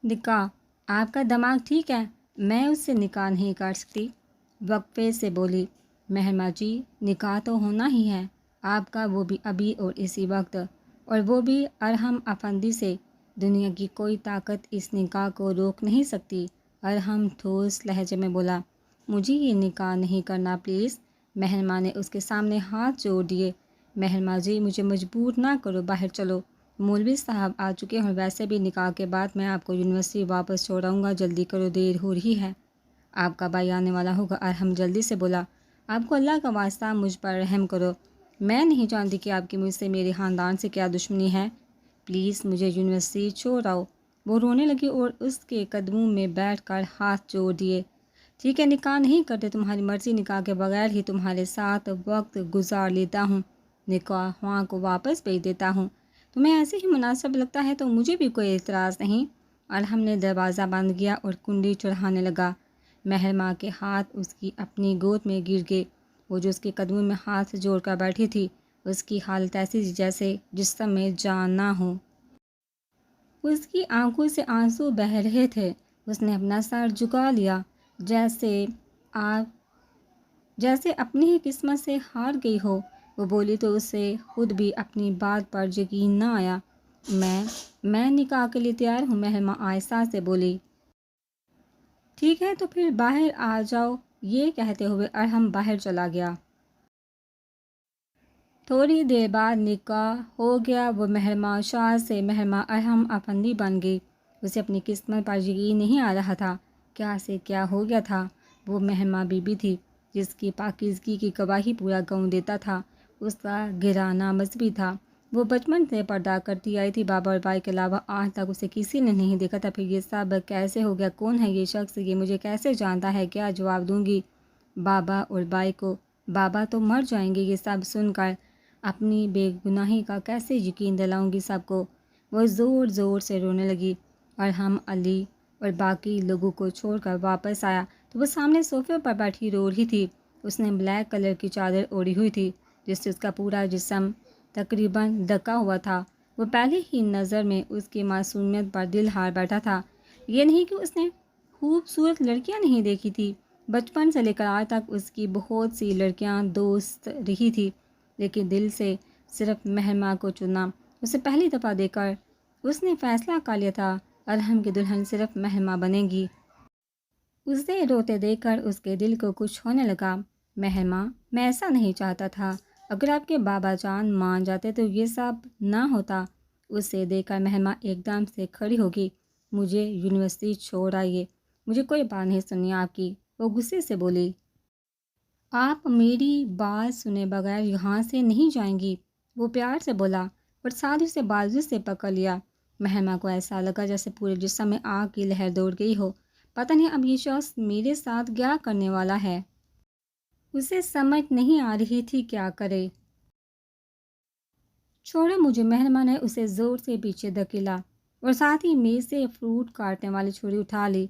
نکاح؟ آپ کا دماغ ٹھیک ہے؟ میں اس سے نکاح نہیں کر سکتی، وقفے سے بولی۔ مہرما جی، نکاح تو ہونا ہی ہے آپ کا، وہ بھی ابھی اور اسی وقت، اور وہ بھی ارحم افندی سے۔ دنیا کی کوئی طاقت اس نکاح کو روک نہیں سکتی۔ ارحم ٹھوس لہجے میں بولا۔ مجھے یہ نکاح نہیں کرنا پلیز۔ مہرما نے اس کے سامنے ہاتھ جوڑ دیے۔ مہرما جی، مجھے مجبور نہ کرو، باہر چلو، مولوی صاحب آ چکے ہیں، ویسے بھی نکاح کے بعد میں آپ کو یونیورسٹی واپس چھوڑاؤں گا، جلدی کرو، دیر ہو رہی ہے۔ آپ کا بھائی آنے والا ہوگا۔ ارحم جلدی سے بولا۔ آپ کو اللہ کا واسطہ مجھ پر رحم کرو، میں نہیں جانتی کہ آپ کی مجھ سے، میرے خاندان سے کیا دشمنی ہے، پلیز مجھے یونیورسٹی چھوڑاؤ۔ وہ رونے لگی اور اس کے قدموں میں بیٹھ کر ہاتھ جوڑ دیے۔ ٹھیک ہے، نکاح نہیں کرتے، تمہاری مرضی، نکاح کے بغیر ہی تمہارے ساتھ وقت گزار لیتا ہوں، نکاح خواہ کو واپس بھیج دیتا ہوں، تمہیں ایسے ہی مناسب لگتا ہے تو مجھے بھی کوئی اعتراض نہیں۔ ارحم نے دروازہ بند کیا اور کنڈی چڑھانے لگا۔ مہرما کے ہاتھ اس کی اپنی گود میں گر گئے۔ وہ جو اس کے قدموں میں ہاتھ جوڑ کر بیٹھی تھی، اس کی حالت ایسی تھی جیسے جسم میں جان نہ ہو۔ اس کی آنکھوں سے آنسو بہہ رہے تھے۔ اس نے اپنا سر جھکا لیا، جیسے اپنی ہی قسمت سے ہار گئی ہو۔ وہ بولی تو اسے خود بھی اپنی بات پر یقین نہ آیا۔ میں نکاح کے لیے تیار ہوں، مہرما آہستہ سے بولی۔ ٹھیک ہے تو پھر باہر آ جاؤ۔ یہ کہتے ہوئے ارحم باہر چلا گیا۔ تھوڑی دیر بعد نکاح ہو گیا۔ وہ مہرما شاہ سے مہرما ارحم افندی بن گئی۔ اسے اپنی قسمت پر یقین نہیں آ رہا تھا۔ کیا سے کیا ہو گیا تھا۔ وہ مہرما بی بی تھی جس کی پاکیزگی کی گواہی پورا گاؤں دیتا تھا۔ اس کا گھرانہ مذہبی تھا۔ وہ بچپن سے پردہ کرتی آئی تھی۔ بابا اور بھائی کے علاوہ آج تک اسے کسی نے نہیں دیکھا تھا۔ پھر یہ سب کیسے ہو گیا؟ کون ہے یہ شخص؟ یہ مجھے کیسے جانتا ہے؟ کیا جواب دوں گی بابا اور بھائی کو؟ بابا تو مر جائیں گے یہ سب سن کر۔ اپنی بے گناہی کا کیسے یقین دلاؤں گی سب کو؟ وہ زور زور سے رونے لگی۔ ارحم علی اور باقی لوگوں کو چھوڑ کر واپس آیا تو وہ سامنے صوفے پر بیٹھی رو رہی تھی۔ اس نے بلیک کلر کی چادر اوڑھی ہوئی تھی جس سے اس کا پورا جسم تقریباً ڈھکا ہوا تھا۔ وہ پہلے ہی نظر میں اس کی معصومیت پر دل ہار بیٹھا تھا۔ یہ نہیں کہ اس نے خوبصورت لڑکیاں نہیں دیکھی تھی، بچپن سے لے کر آج تک اس کی بہت سی لڑکیاں دوست رہی تھی، لیکن دل سے صرف مہرما کو چنا۔ اسے پہلی دفعہ دیکھ کر اس نے فیصلہ کر لیا تھا، ارحم کی دلہن صرف مہرما بنے گی۔ اسے روتے دیکھ کر اس کے دل کو کچھ ہونے لگا۔ مہرما، میں ایسا نہیں چاہتا تھا، اگر آپ کے بابا جان مان جاتے تو یہ سب نہ ہوتا۔ اسے دیکھ کر مہرما ایک دم سے کھڑی ہوگی۔ مجھے یونیورسٹی چھوڑ آئیے، مجھے کوئی بات نہیں سننی آپ کی، وہ غصے سے بولی۔ آپ میری بات سنے بغیر یہاں سے نہیں جائیں گی، وہ پیار سے بولا اور ساتھ اسے بازو سے پکڑ لیا۔ مہرما کو ایسا لگا جیسے پورے جسم میں آگ کی لہر دوڑ گئی ہو۔ پتہ نہیں اب یہ شخص میرے ساتھ کیا کرنے والا ہے۔ اسے سمجھ نہیں آ رہی تھی کیا کرے۔ چھوڑو مجھے، مہرما نے اسے زور سے پیچھے دھکیلا اور ساتھ ہی میز سے فروٹ کاٹنے والی چھری اٹھا لی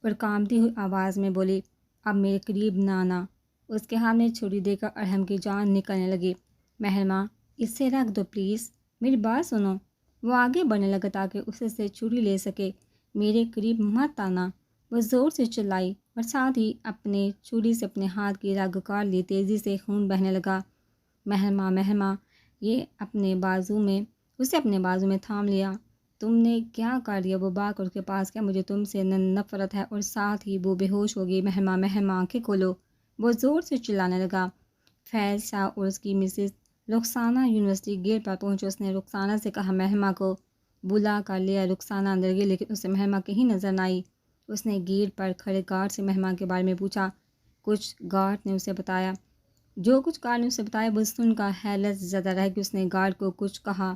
اور کانپتی ہوئی آواز میں بولی، اب میرے قریب نہ آنا۔ اس کے ہاتھ میں چھری دے کر ارحم کی جان نکلنے لگی۔ مہرما، اسے رکھ دو پلیز، میری بات سنو۔ وہ آگے بڑھنے لگا تاکہ اسے سے چھری لے سکے۔ میرے قریب مت آنا، وہ زور سے چلائی اور ساتھ ہی اپنے چھری سے اپنے ہاتھ کی رگ کاٹ لی۔ تیزی سے خون بہنے لگا۔ مہرما یہ اسے اپنے بازو میں تھام لیا۔ تم نے کیا کر دیا؟ وہ بھاگ کر اس کے پاس کیا۔ مجھے تم سے نفرت ہے، اور ساتھ ہی وہ بے ہوش ہو گئی۔ مہرما آنکھیں کھولو، وہ زور سے چلانے لگا۔ فیض شاہ اور اس کی مسز رخسانہ یونیورسٹی گیٹ پر پہنچے۔ اس نے رخسانہ سے کہا مہرما کو بلا کر لیا۔ رخسانہ اندر گئی لیکن اسے مہرما کہیں نظر نہ آئی۔ اس نے گیٹ پر کھڑے گارڈ سے مہرما کے بارے میں پوچھا۔ گارڈ نے اسے بتایا وہ سن کر حیرت زدہ رہ کہ اس نے گارڈ کو کچھ کہا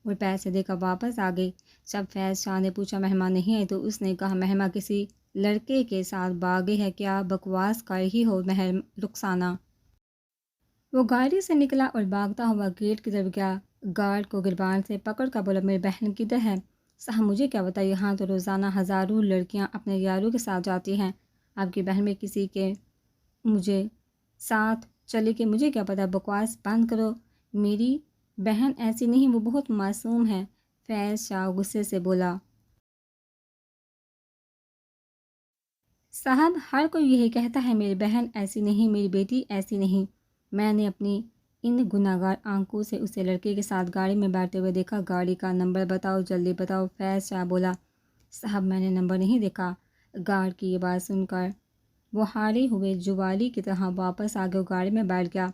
اور پیسے دے کر واپس آ گئی۔ جب فیض شاہ نے پوچھا مہرما نہیں آئی تو اس نے کہا مہرما کسی لڑکے کے ساتھ بھاگ گئی ہے، کیا بکواس کر رہی ہو رخسانہ؟ وہ گاڑی سے نکلا اور بھاگتا ہوا گیٹ کی طرف گیا۔ گارڈ کو گریبان سے پکڑ کر بولا، میری بہن کدھر ہے؟ صاحب مجھے کیا پتا، یہاں تو روزانہ ہزاروں لڑکیاں اپنے یاروں کے ساتھ جاتی ہیں، آپ کی بہن میں کسی کے مجھے ساتھ چلے کہ مجھے کیا پتا، بکواس بند کرو، میری بہن ایسی نہیں، وہ بہت معصوم ہے، فیض شاہ غصے سے بولا۔ صاحب ہر کوئی یہی کہتا ہے میری بہن ایسی نہیں، میری بیٹی ایسی نہیں۔ میں نے اپنی ان گناہگار آنکھوں سے اسے لڑکے کے ساتھ گاڑی میں بیٹھتے ہوئے دیکھا۔ گاڑی کا نمبر بتاؤ، جلدی بتاؤ، فیض شاہ بولا۔ صاحب میں نے نمبر نہیں دیکھا۔ گارڈ کی یہ بات سن کر وہ ہارے ہوئے جوالی کی طرح واپس آ گئے، گاڑی میں بیٹھ گیا۔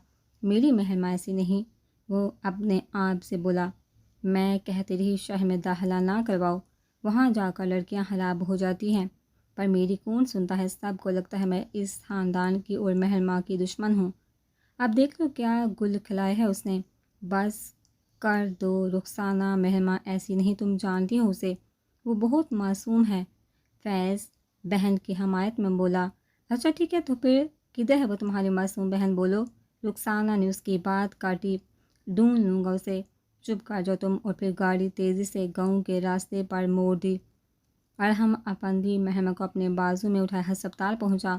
میری مہرماں ایسی نہیں، وہ اپنے آپ سے بولا۔ میں کہتی رہی شہر میں داخلہ نہ کرواؤ، وہاں جا کر لڑکیاں خراب ہو جاتی ہیں، پر میری کون سنتا ہے۔ سب کو لگتا ہے میں اس خاندان کی اور مہرماں کی دشمن ہوں۔ اب دیکھ لو کیا گل کھلائے ہے اس نے۔ بس کر دو رخسانہ، مہرماں ایسی نہیں، تم جانتی ہو اسے، وہ بہت معصوم ہے۔ فیض بہن کی حمایت میں بولا۔ اچھا ٹھیک ہے، تو پھر کدھر ہے وہ تمہاری معصوم بہن، بولو۔ رخسانہ نے اس کی بات کاٹی۔ ڈھونڈ لوں گا اسے، چپ کر جاؤ تم۔ اور پھر گاڑی تیزی سے گاؤں کے راستے پر موڑ دی۔ ارحم افندی مہرماں کو اپنے بازو میں اٹھائے ہسپتال پہنچا۔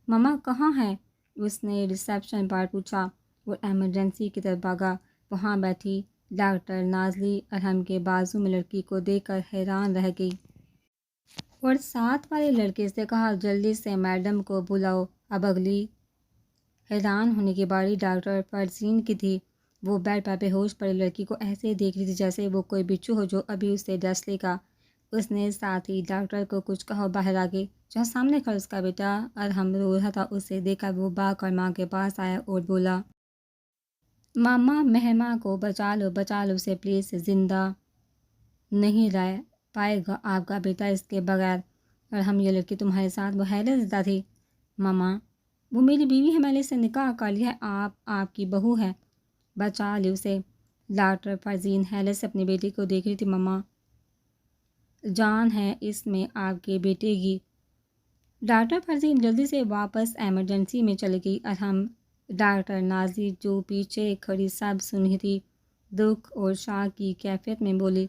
ماما کہاں ہے؟ اس نے ریسیپشن پر پوچھا اور ایمرجنسی کی طرف بھاگا۔ وہاں بیٹھی ڈاکٹر نازلی ارحم کے بازو میں لڑکی کو دیکھ کر حیران رہ گئی اور ساتھ والے لڑکے سے کہا جلدی سے میڈم کو بلاؤ۔ اب اگلی حیران ہونے کی باری ڈاکٹر فرزین کی تھی۔ وہ بیڈ پر بے ہوش پڑی لڑکی کو ایسے دیکھ رہی تھی جیسے وہ کوئی بچھو ہو جو ابھی اسے ڈس لے گا۔ اس نے ساتھ ہی ڈاکٹر کو کچھ کہا، باہر آ گئی جہاں سامنے کھڑا اس کا بیٹا ارحم رو رہا تھا۔ اسے دیکھ کر وہ بھاگ کر ماں کے پاس آیا اور بولا، ماما مہرماں کو بچا لو، بچا لو اسے پلیز، زندہ نہیں رہ پائے گا آپ کا بیٹا اس کے بغیر۔ ارحم یہ لڑکی تمہارے ساتھ وہ حیرت زدہ تھی؟ ماما وہ میری بیوی ہے، میں نے اسے نکاح کر لیا ہے، آپ کی بہو ہے، بچا لی اسے۔ ڈاکٹر فرزین حیرت سے اپنی بیٹی کو دیکھ رہی تھی۔ ماما جان ہے اس میں آپ کے بیٹے کی۔ ڈاکٹر فرزین جلدی سے واپس ایمرجنسی میں چلی گئی۔ ارحم ڈاکٹر نازی جو پیچھے کھڑی سب سن رہی تھی، دکھ اور شاک کی کیفیت میں بولی۔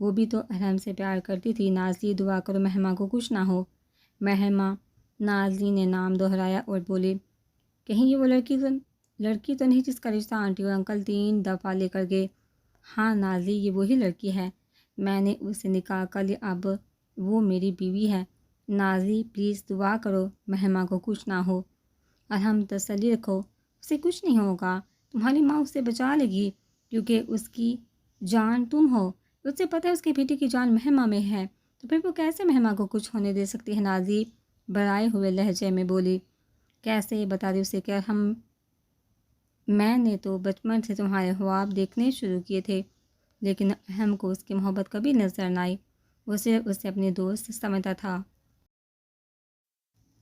وہ بھی تو ارحم سے پیار کرتی تھی۔ نازلی دعا کرو مہرماں کو کچھ نہ ہو۔ مہرماں نازلی نے نام دہرایا اور بولی، کہیں یہ وہ لڑکی تو نہیں جس کا رشتہ آنٹی اور انکل 3 دفعہ لے کر گئے؟ ہاں نازلی یہ وہی لڑکی ہے، میں نے اسے نکاح کر لیا، اب وہ میری بیوی ہے۔ نازلی پلیز دعا کرو مہرماں کو کچھ نہ ہو۔ ارحم تسلی رکھو، اسے کچھ نہیں ہوگا، تمہاری ماں اسے بچا لے گی کیونکہ اس کی جان تم ہو۔ اسے پتہ ہے اس کے بیٹے کی جان مہرماں میں ہے، تو پھر وہ کیسے مہرماں کو کچھ ہونے دے سکتی ہے؟ نازلی بڑھائے ہوئے لہجے میں بولی۔ کیسے بتا دی اسے کہ میں نے تو بچپن سے تمہارے خواب دیکھنے شروع کیے تھے، لیکن ارحم کو اس کی محبت کبھی نظر نہ آئی، وہ صرف اسے اپنی دوست سمجھتا تھا۔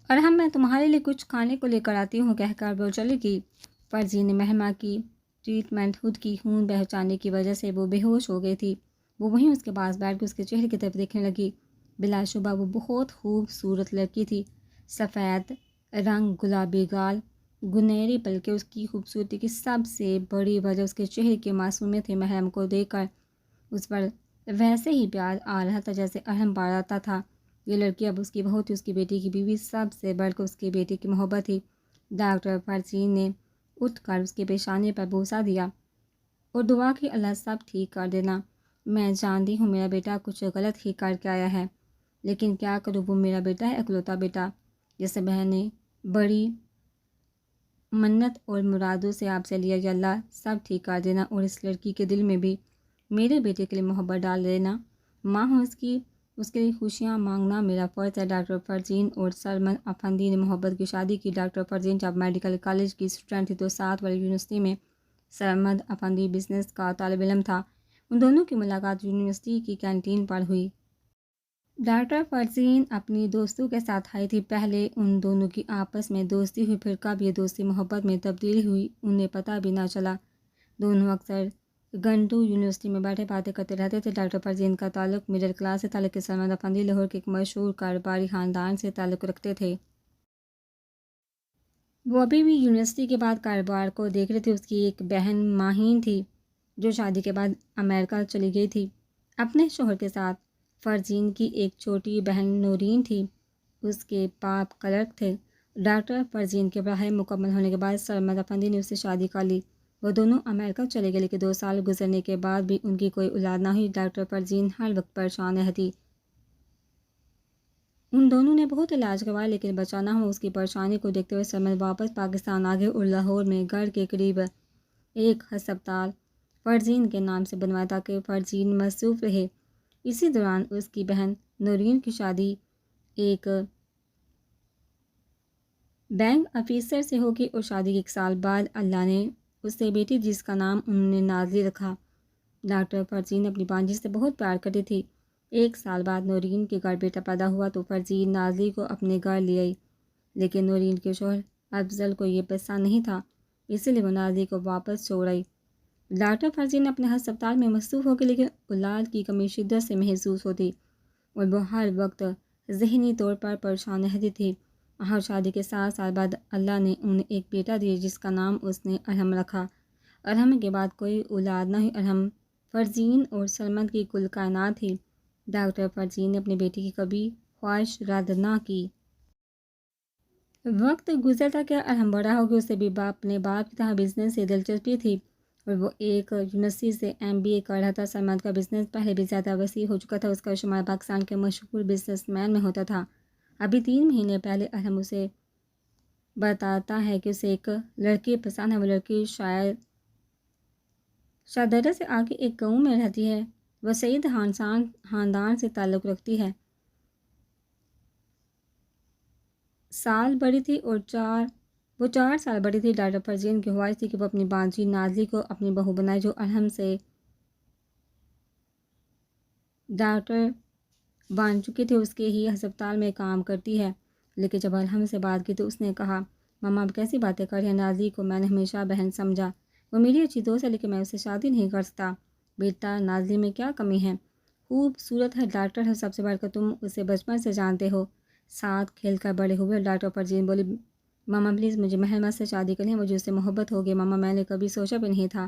ارحم میں تمہارے لیے کچھ کھانے کو لے کر آتی ہوں کہہ کر وہ چلی گئی۔ فرزین نے مہرماں کی ٹریٹمنٹ خود کی خون بہچانے کی وجہ سے وہ بے ہوش ہو گئی تھی۔ وہ وہیں اس کے پاس بیٹھ کے اس کے چہرے کی طرف دیکھنے لگی۔ بلا شبہ وہ بہت خوبصورت لڑکی تھی، سفید رنگ، گلابی گال، گنہری پلکیں۔ اس کی خوبصورتی کی سب سے بڑی وجہ اس کے چہرے کی معصومیت تھی۔ مہرم کو دیکھ کر اس پر ویسے ہی پیار آ رہا تھا جیسے ارحم پا رہا تھا۔ یہ لڑکی اب اس کی بہو تھی، اس کی بیٹی کی بیوی، سب سے بڑھ کر اس کی بیٹی کی محبت تھی۔ ڈاکٹر فرزین نے اٹھ کر اس کے پیشانے پر بوسہ دیا اور دعا کی، اللہ سب ٹھیک کر دینا۔ میں جانتی ہوں میرا بیٹا کچھ غلط ہی کر کے آیا ہے، لیکن کیا کروں، وہ میرا بیٹا ہے، اکلوتا بیٹا، جسے بہن نے بڑی منت اور مرادوں سے آپ سے لیا۔ یا اللہ سب ٹھیک کر دینا اور اس لڑکی کے دل میں بھی میرے بیٹے کے لیے محبت ڈال دینا۔ ماں ہوں اس کے لیے خوشیاں مانگنا میرا فرض ہے۔ ڈاکٹر فرزین اور سرمد افندی نے محبت کی شادی کی۔ ڈاکٹر فرزین جب میڈیکل کالج کی اسٹوڈنٹ تھی تو ساتھ والی یونیورسٹی میں سرمد افندی بزنس کا طالب علم تھا۔ ان دونوں کی ملاقات یونیورسٹی کی کینٹین پر ہوئی۔ ڈاکٹر فرزین اپنی دوستوں کے ساتھ آئی تھی۔ پہلے ان دونوں کی آپس میں دوستی ہوئی، پھر کب یہ دوستی محبت میں تبدیل ہوئی انہیں پتہ بھی نہ چلا۔ دونوں اکثر گھنٹوں یونیورسٹی میں بیٹھے باتیں کرتے رہتے تھے۔ ڈاکٹر فرزین کا تعلق مڈل کلاس سے تھا، لیکن سرمد افندی لاہور کے ایک مشہور کاروباری خاندان سے تعلق رکھتے تھے۔ وہ ابھی بھی یونیورسٹی کے بعد کاروبار کو دیکھ رہے تھے۔ اس کی ایک بہن ماہین تھی جو شادی کے بعد امریکہ چلی گئی تھی اپنے شوہر کے ساتھ۔ فرزین کی ایک چھوٹی بہن نورین تھی، اس کے باپ کلرک تھے۔ ڈاکٹر فرزین کے پڑھائی مکمل ہونے کے بعد سرمد افندی نے اس سے شادی کر لی۔ وہ دونوں امریکہ چلے گئے، لیکن 2 سال گزرنے کے بعد بھی ان کی کوئی اولاد نہ ہوئی۔ ڈاکٹر فرزین ہر وقت پریشان رہتی ان دونوں نے بہت علاج کروایا لیکن بچا نہ ہوا۔ اس کی پریشانی کو دیکھتے ہوئے سلمان واپس پاکستان آ گئے اور لاہور میں گھر کے قریب ایک ہسپتال فرزین کے نام سے بنوایا تاکہ فرزین مصروف رہے۔ اسی دوران اس کی بہن نورین کی شادی ایک بینک افیسر سے ہوگی اور شادی کے 1 سال بعد اللہ نے اس سے بیٹی جس کا نام انہوں نے نازلی رکھا۔ ڈاکٹر فرزین اپنی بانجی سے بہت پیار کرتی تھی۔ 1 سال بعد نورین کے گھر بیٹا پیدا ہوا تو فرزین نازلی کو اپنے گھر لے آئی، لیکن نورین کے شوہر افضل کو یہ پسند نہیں تھا، اسی لیے وہ نازلی کو واپس چھوڑ آئی۔ ڈاکٹر فرزین اپنے ہسپتال میں مصروف ہو گئی لیکن اولاد کی کمی شدت سے محسوس ہوتی اور وہ ہر وقت ذہنی طور پر پریشان رہتی تھی۔ ہر شادی کے 7 سال بعد اللہ نے انہیں ایک بیٹا دیا جس کا نام اس نے ارحم رکھا۔ ارحم کے بعد کوئی اولاد نہ ہوئی۔ ارحم فرزین اور سلمت کی کل کائنات تھی۔ ڈاکٹر فرزین نے اپنی بیٹی کی کبھی خواہش رد نہ کی۔ وقت گزرتا گیا، ارحم بڑا ہو گیا، اسے بھی اپنے باپ کی طرح بزنس سے دلچسپی تھی اور وہ ایک یونیورسٹی سے MBA کر رہا تھا۔ سلمت کا بزنس پہلے بھی زیادہ وسیع ہو چکا تھا، اس کا شمار پاکستان کے مشہور بزنس مین میں ہوتا تھا۔ ابھی 3 مہینے پہلے ارحم اسے بتاتا ہے کہ اسے ایک لڑکی پسند ہے۔ وہ لڑکی شادرہ سے آگے ایک گاؤں میں رہتی ہے۔ وہ سعید خاندان سے تعلق رکھتی ہے۔ سال بڑی تھی اور 4 سال بڑی تھی۔ ڈاکٹر فرزین کی خواہش تھی کہ وہ اپنی بانجی نازلی کو اپنی بہو بنائے جو ارحم سے ڈاکٹر بن چکی تھی، اس کے ہی ہسپتال میں کام کرتی ہے۔ لیکن جب ارحم سے بات کی تو اس نے کہا، ماما اب کیسی باتیں کر رہی ہیں، نازلی کو میں نے ہمیشہ بہن سمجھا، وہ میری اچھی دوست ہے لیکن میں اسے شادی نہیں کر سکتا۔ بیٹا نازلی میں کیا کمی ہے، خوبصورت ہے، ڈاکٹر ہے، سب سے بڑھ کر تم اسے بچپن سے جانتے ہو، ساتھ کھیل کر بڑے ہوئے۔ ڈاکٹر فرزین بولی، ماما پلیز مجھے محرمہ سے شادی کرنی ہے، مجھے اس سے محبت ہوگی۔ ماما میں نے کبھی سوچا بھی نہیں تھا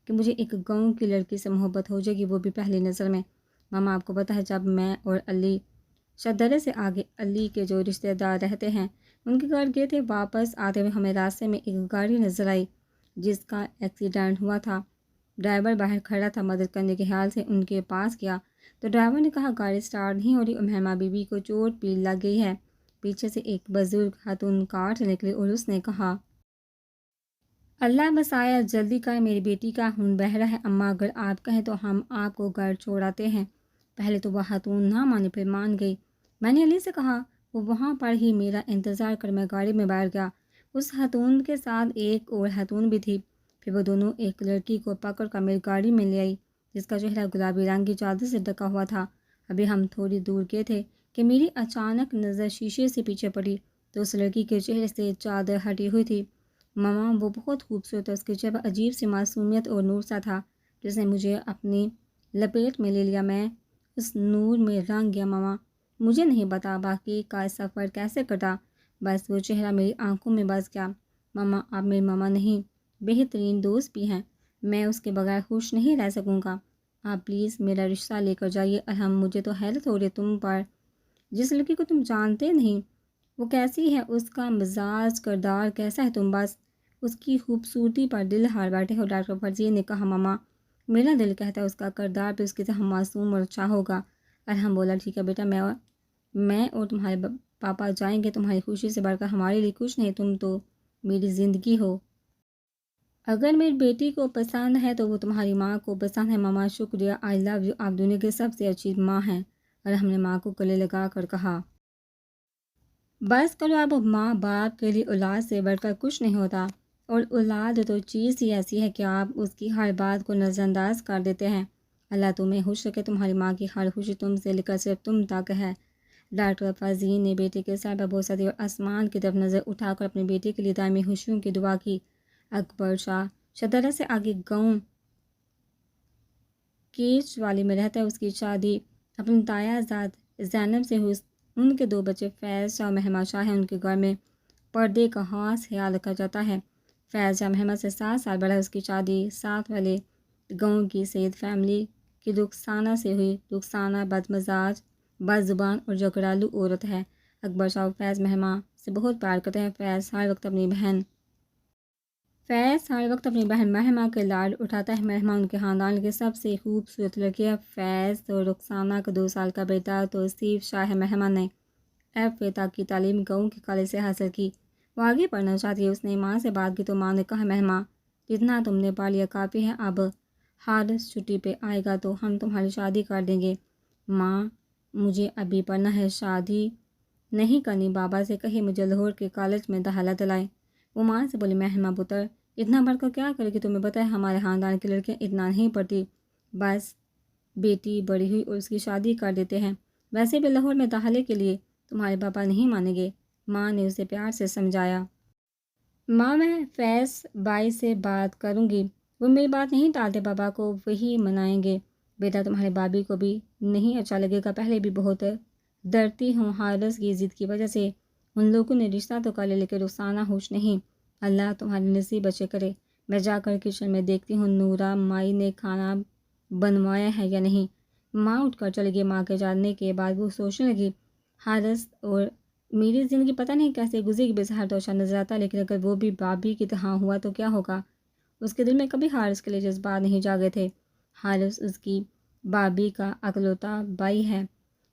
کہ مجھے ایک گاؤں کی لڑکی سے محبت ہو جائے گی، وہ بھی پہلی نظر میں۔ ماما آپ کو پتہ ہے جب میں اور علی شدرے سے آگے علی کے جو رشتہ دار رہتے ہیں ان کے گھر گئے تھے، واپس آتے ہوئے ہمیں راستے میں ایک گاڑی نظر آئی جس کا ایکسیڈنٹ ہوا تھا۔ ڈرائیور باہر کھڑا تھا، مدد کرنے کے خیال سے ان کے پاس گیا تو ڈرائیور نے کہا گاڑی سٹارٹ نہیں ہو رہی اور محرمہ بی بی کو چوٹ بھی لگ گئی ہے۔ پیچھے سے ایک بزرگ خاتون کار سے نکلی اور اس نے کہا، اللہ بسایا، جلدی کر، میری بیٹی کا خون بہہ رہا ہے، اماں اگر آپ کہیں تو ہم آپ کو گھر چھوڑاتے ہیں۔ پہلے تو وہ خاتون نہ مانی پھر مان گئی۔ میں نے علی سے کہا وہ وہاں پر ہی میرا انتظار کر، میں گاڑی میں بیٹھ گیا۔ اس خاتون کے ساتھ ایک اور خاتون بھی تھی۔ پھر وہ دونوں ایک لڑکی کو پکڑ کر میری گاڑی میں لے آئی جس کا چہرہ گلابی رنگ کی چادر سے ڈھکا ہوا تھا۔ ابھی ہم تھوڑی دور گئے تھے کہ میری اچانک نظر شیشے سے پیچھے پڑی تو اس لڑکی کے چہرے سے چادر ہٹی ہوئی تھی۔ ماما وہ بہت خوبصورت ہے، اس کے چہرے پر عجیب سی معصومیت اور نور سا تھا جس نے مجھے اپنی لپیٹ میں لے لیا۔ میں اس نور میں رنگ گیا۔ ماما مجھے نہیں پتا باقی کا سفر کیسے کٹا، بس وہ چہرہ میری آنکھوں میں بس گیا۔ ماما آپ میری ماما نہیں، بہترین دوست بھی ہیں، میں اس کے بغیر خوش نہیں رہ سکوں گا، آپ پلیز میرا رشتہ لے کر جائیے۔ ارحم مجھے تو حیرت ہو رہی ہے تم پر، جس لڑکی کو تم جانتے نہیں وہ کیسی ہے، اس کا مزاج کردار کیسا ہے، تم بس اس کی خوبصورتی پر دل ہار بیٹھے ہو۔ ڈاکٹر فرزین نے کہا، ماما میرا دل کہتا ہے اس کا کردار بھی اس کی طرح معصوم اور اچھا ہوگا۔ ارحم بولا، ٹھیک ہے بیٹا، میں اور تمہارے پاپا جائیں گے، تمہاری خوشی سے بڑھ کر ہمارے لیے کچھ نہیں، تم تو میری زندگی ہو۔ اگر میری بیٹی کو پسند ہے تو وہ تمہاری ماں کو پسند ہے۔ ماما شکریہ، آئی لو یو، آپ دنیا کی سب سے اچھی ماں ہیں۔ ارحم نے ماں کو گلے لگا کر کہا، بس کرو اب، ماں باپ کے لیے اولاد سے بڑھ کر کچھ نہیں ہوتا، اور اولاد تو چیز ہی ایسی ہے کہ آپ اس کی ہر بات کو نظر انداز کر دیتے ہیں۔ اللہ تمہیں خوش رکھے، تمہاری ماں کی ہر خوشی تم سے لے کر صرف تم تک ہے۔ ڈاکٹر فرزین نے بیٹے کے سر پر بوسہ دیا اور آسمان کی طرف نظر اٹھا کر اپنے بیٹے کے لیے دائمی خوشیوں کی دعا کی۔ اکبر شاہ شدرہ سے آگے گاؤں کیچ والی میں رہتا ہے، اس کی شادی اپنی تایا زاد زینب سے ہوئی۔ ان کے 2 بچے فیض شاہ اور محمد شاہ ہیں۔ ان کے گھر میں پردے کا خاص خیال رکھا جاتا ہے۔ فیض شاہ محمد سے 7 سال بڑا ہے، اس کی شادی ساتھ والے گاؤں کی سید فیملی کی رخسانہ سے ہوئی۔ رخسانہ بدمزاج، بد زبان اور جھگڑالو عورت ہے۔ اکبر شاہ فیض محمد سے بہت پیار کرتے ہیں۔ فیض ہر وقت اپنی بہن محمد کے لاڈ اٹھاتا ہے۔ محمد ان کے خاندان کی سب سے خوبصورت لڑکی ہے۔ فیض اور رخسانہ کا 2 سال کا بیٹا توصیف شاہ ہے۔ محمد نے ایف اے تک کی تعلیم گاؤں کے کالج سے حاصل کی۔ وہ آگے پڑھنا چاہتی ہے۔ اس نے ماں سے بات کی تو ماں نے کہا مہما جتنا تم نے پڑھ لیا کافی ہے، اب حارث چھٹی پہ آئے گا تو ہم تمہاری شادی کر دیں گے۔ ماں مجھے ابھی پڑھنا ہے، شادی نہیں کرنی، بابا سے کہی مجھے لاہور کے کالج میں داخلہ دلائیں۔ وہ ماں سے بولی مہما پتر اتنا پڑھ کر کیا کرے گی، تمہیں پتہ ہے ہمارے خاندان کی لڑکیاں اتنا نہیں پڑھتی، بس بیٹی بڑی ہوئی اور اس کی شادی کر دیتے ہیں، ویسے بھی لاہور میں داخلے کے لیے تمہارے پاپا نہیں مانیں گے۔ ماں نے اسے پیار سے سمجھایا۔ ماں میں فیض بھائی سے بات کروں گی، وہ میری بات نہیں ٹالتے، پاپا کو وہی منائیں گے۔ بیٹا تمہارے بابی کو بھی نہیں اچھا لگے گا، پہلے بھی بہت ڈرتی ہوں حارث کی ضد کی وجہ سے، ان لوگوں نے رشتہ تو کر لیا لیکن رخسانہ ہوش نہیں، اللہ تمہاری نصیب اچھے کرے۔ میں جا کر کچن میں دیکھتی ہوں نورا مائی نے کھانا بنوایا ہے یا نہیں۔ ماں اٹھ کر چلی گئی۔ ماں کے جانے کے بعد وہ سوچنے لگی حارث اور میری زندگی پتہ نہیں کیسے گزری، بظاہر تو اچھا نظر آتا لیکن اگر وہ بھی بابی کی طرح ہوا تو کیا ہوگا۔ اس کے دل میں کبھی حارث کے لیے جذبات نہیں جاگے تھے۔ حارث اس کی بابی کا اکلوتا بھائی ہے،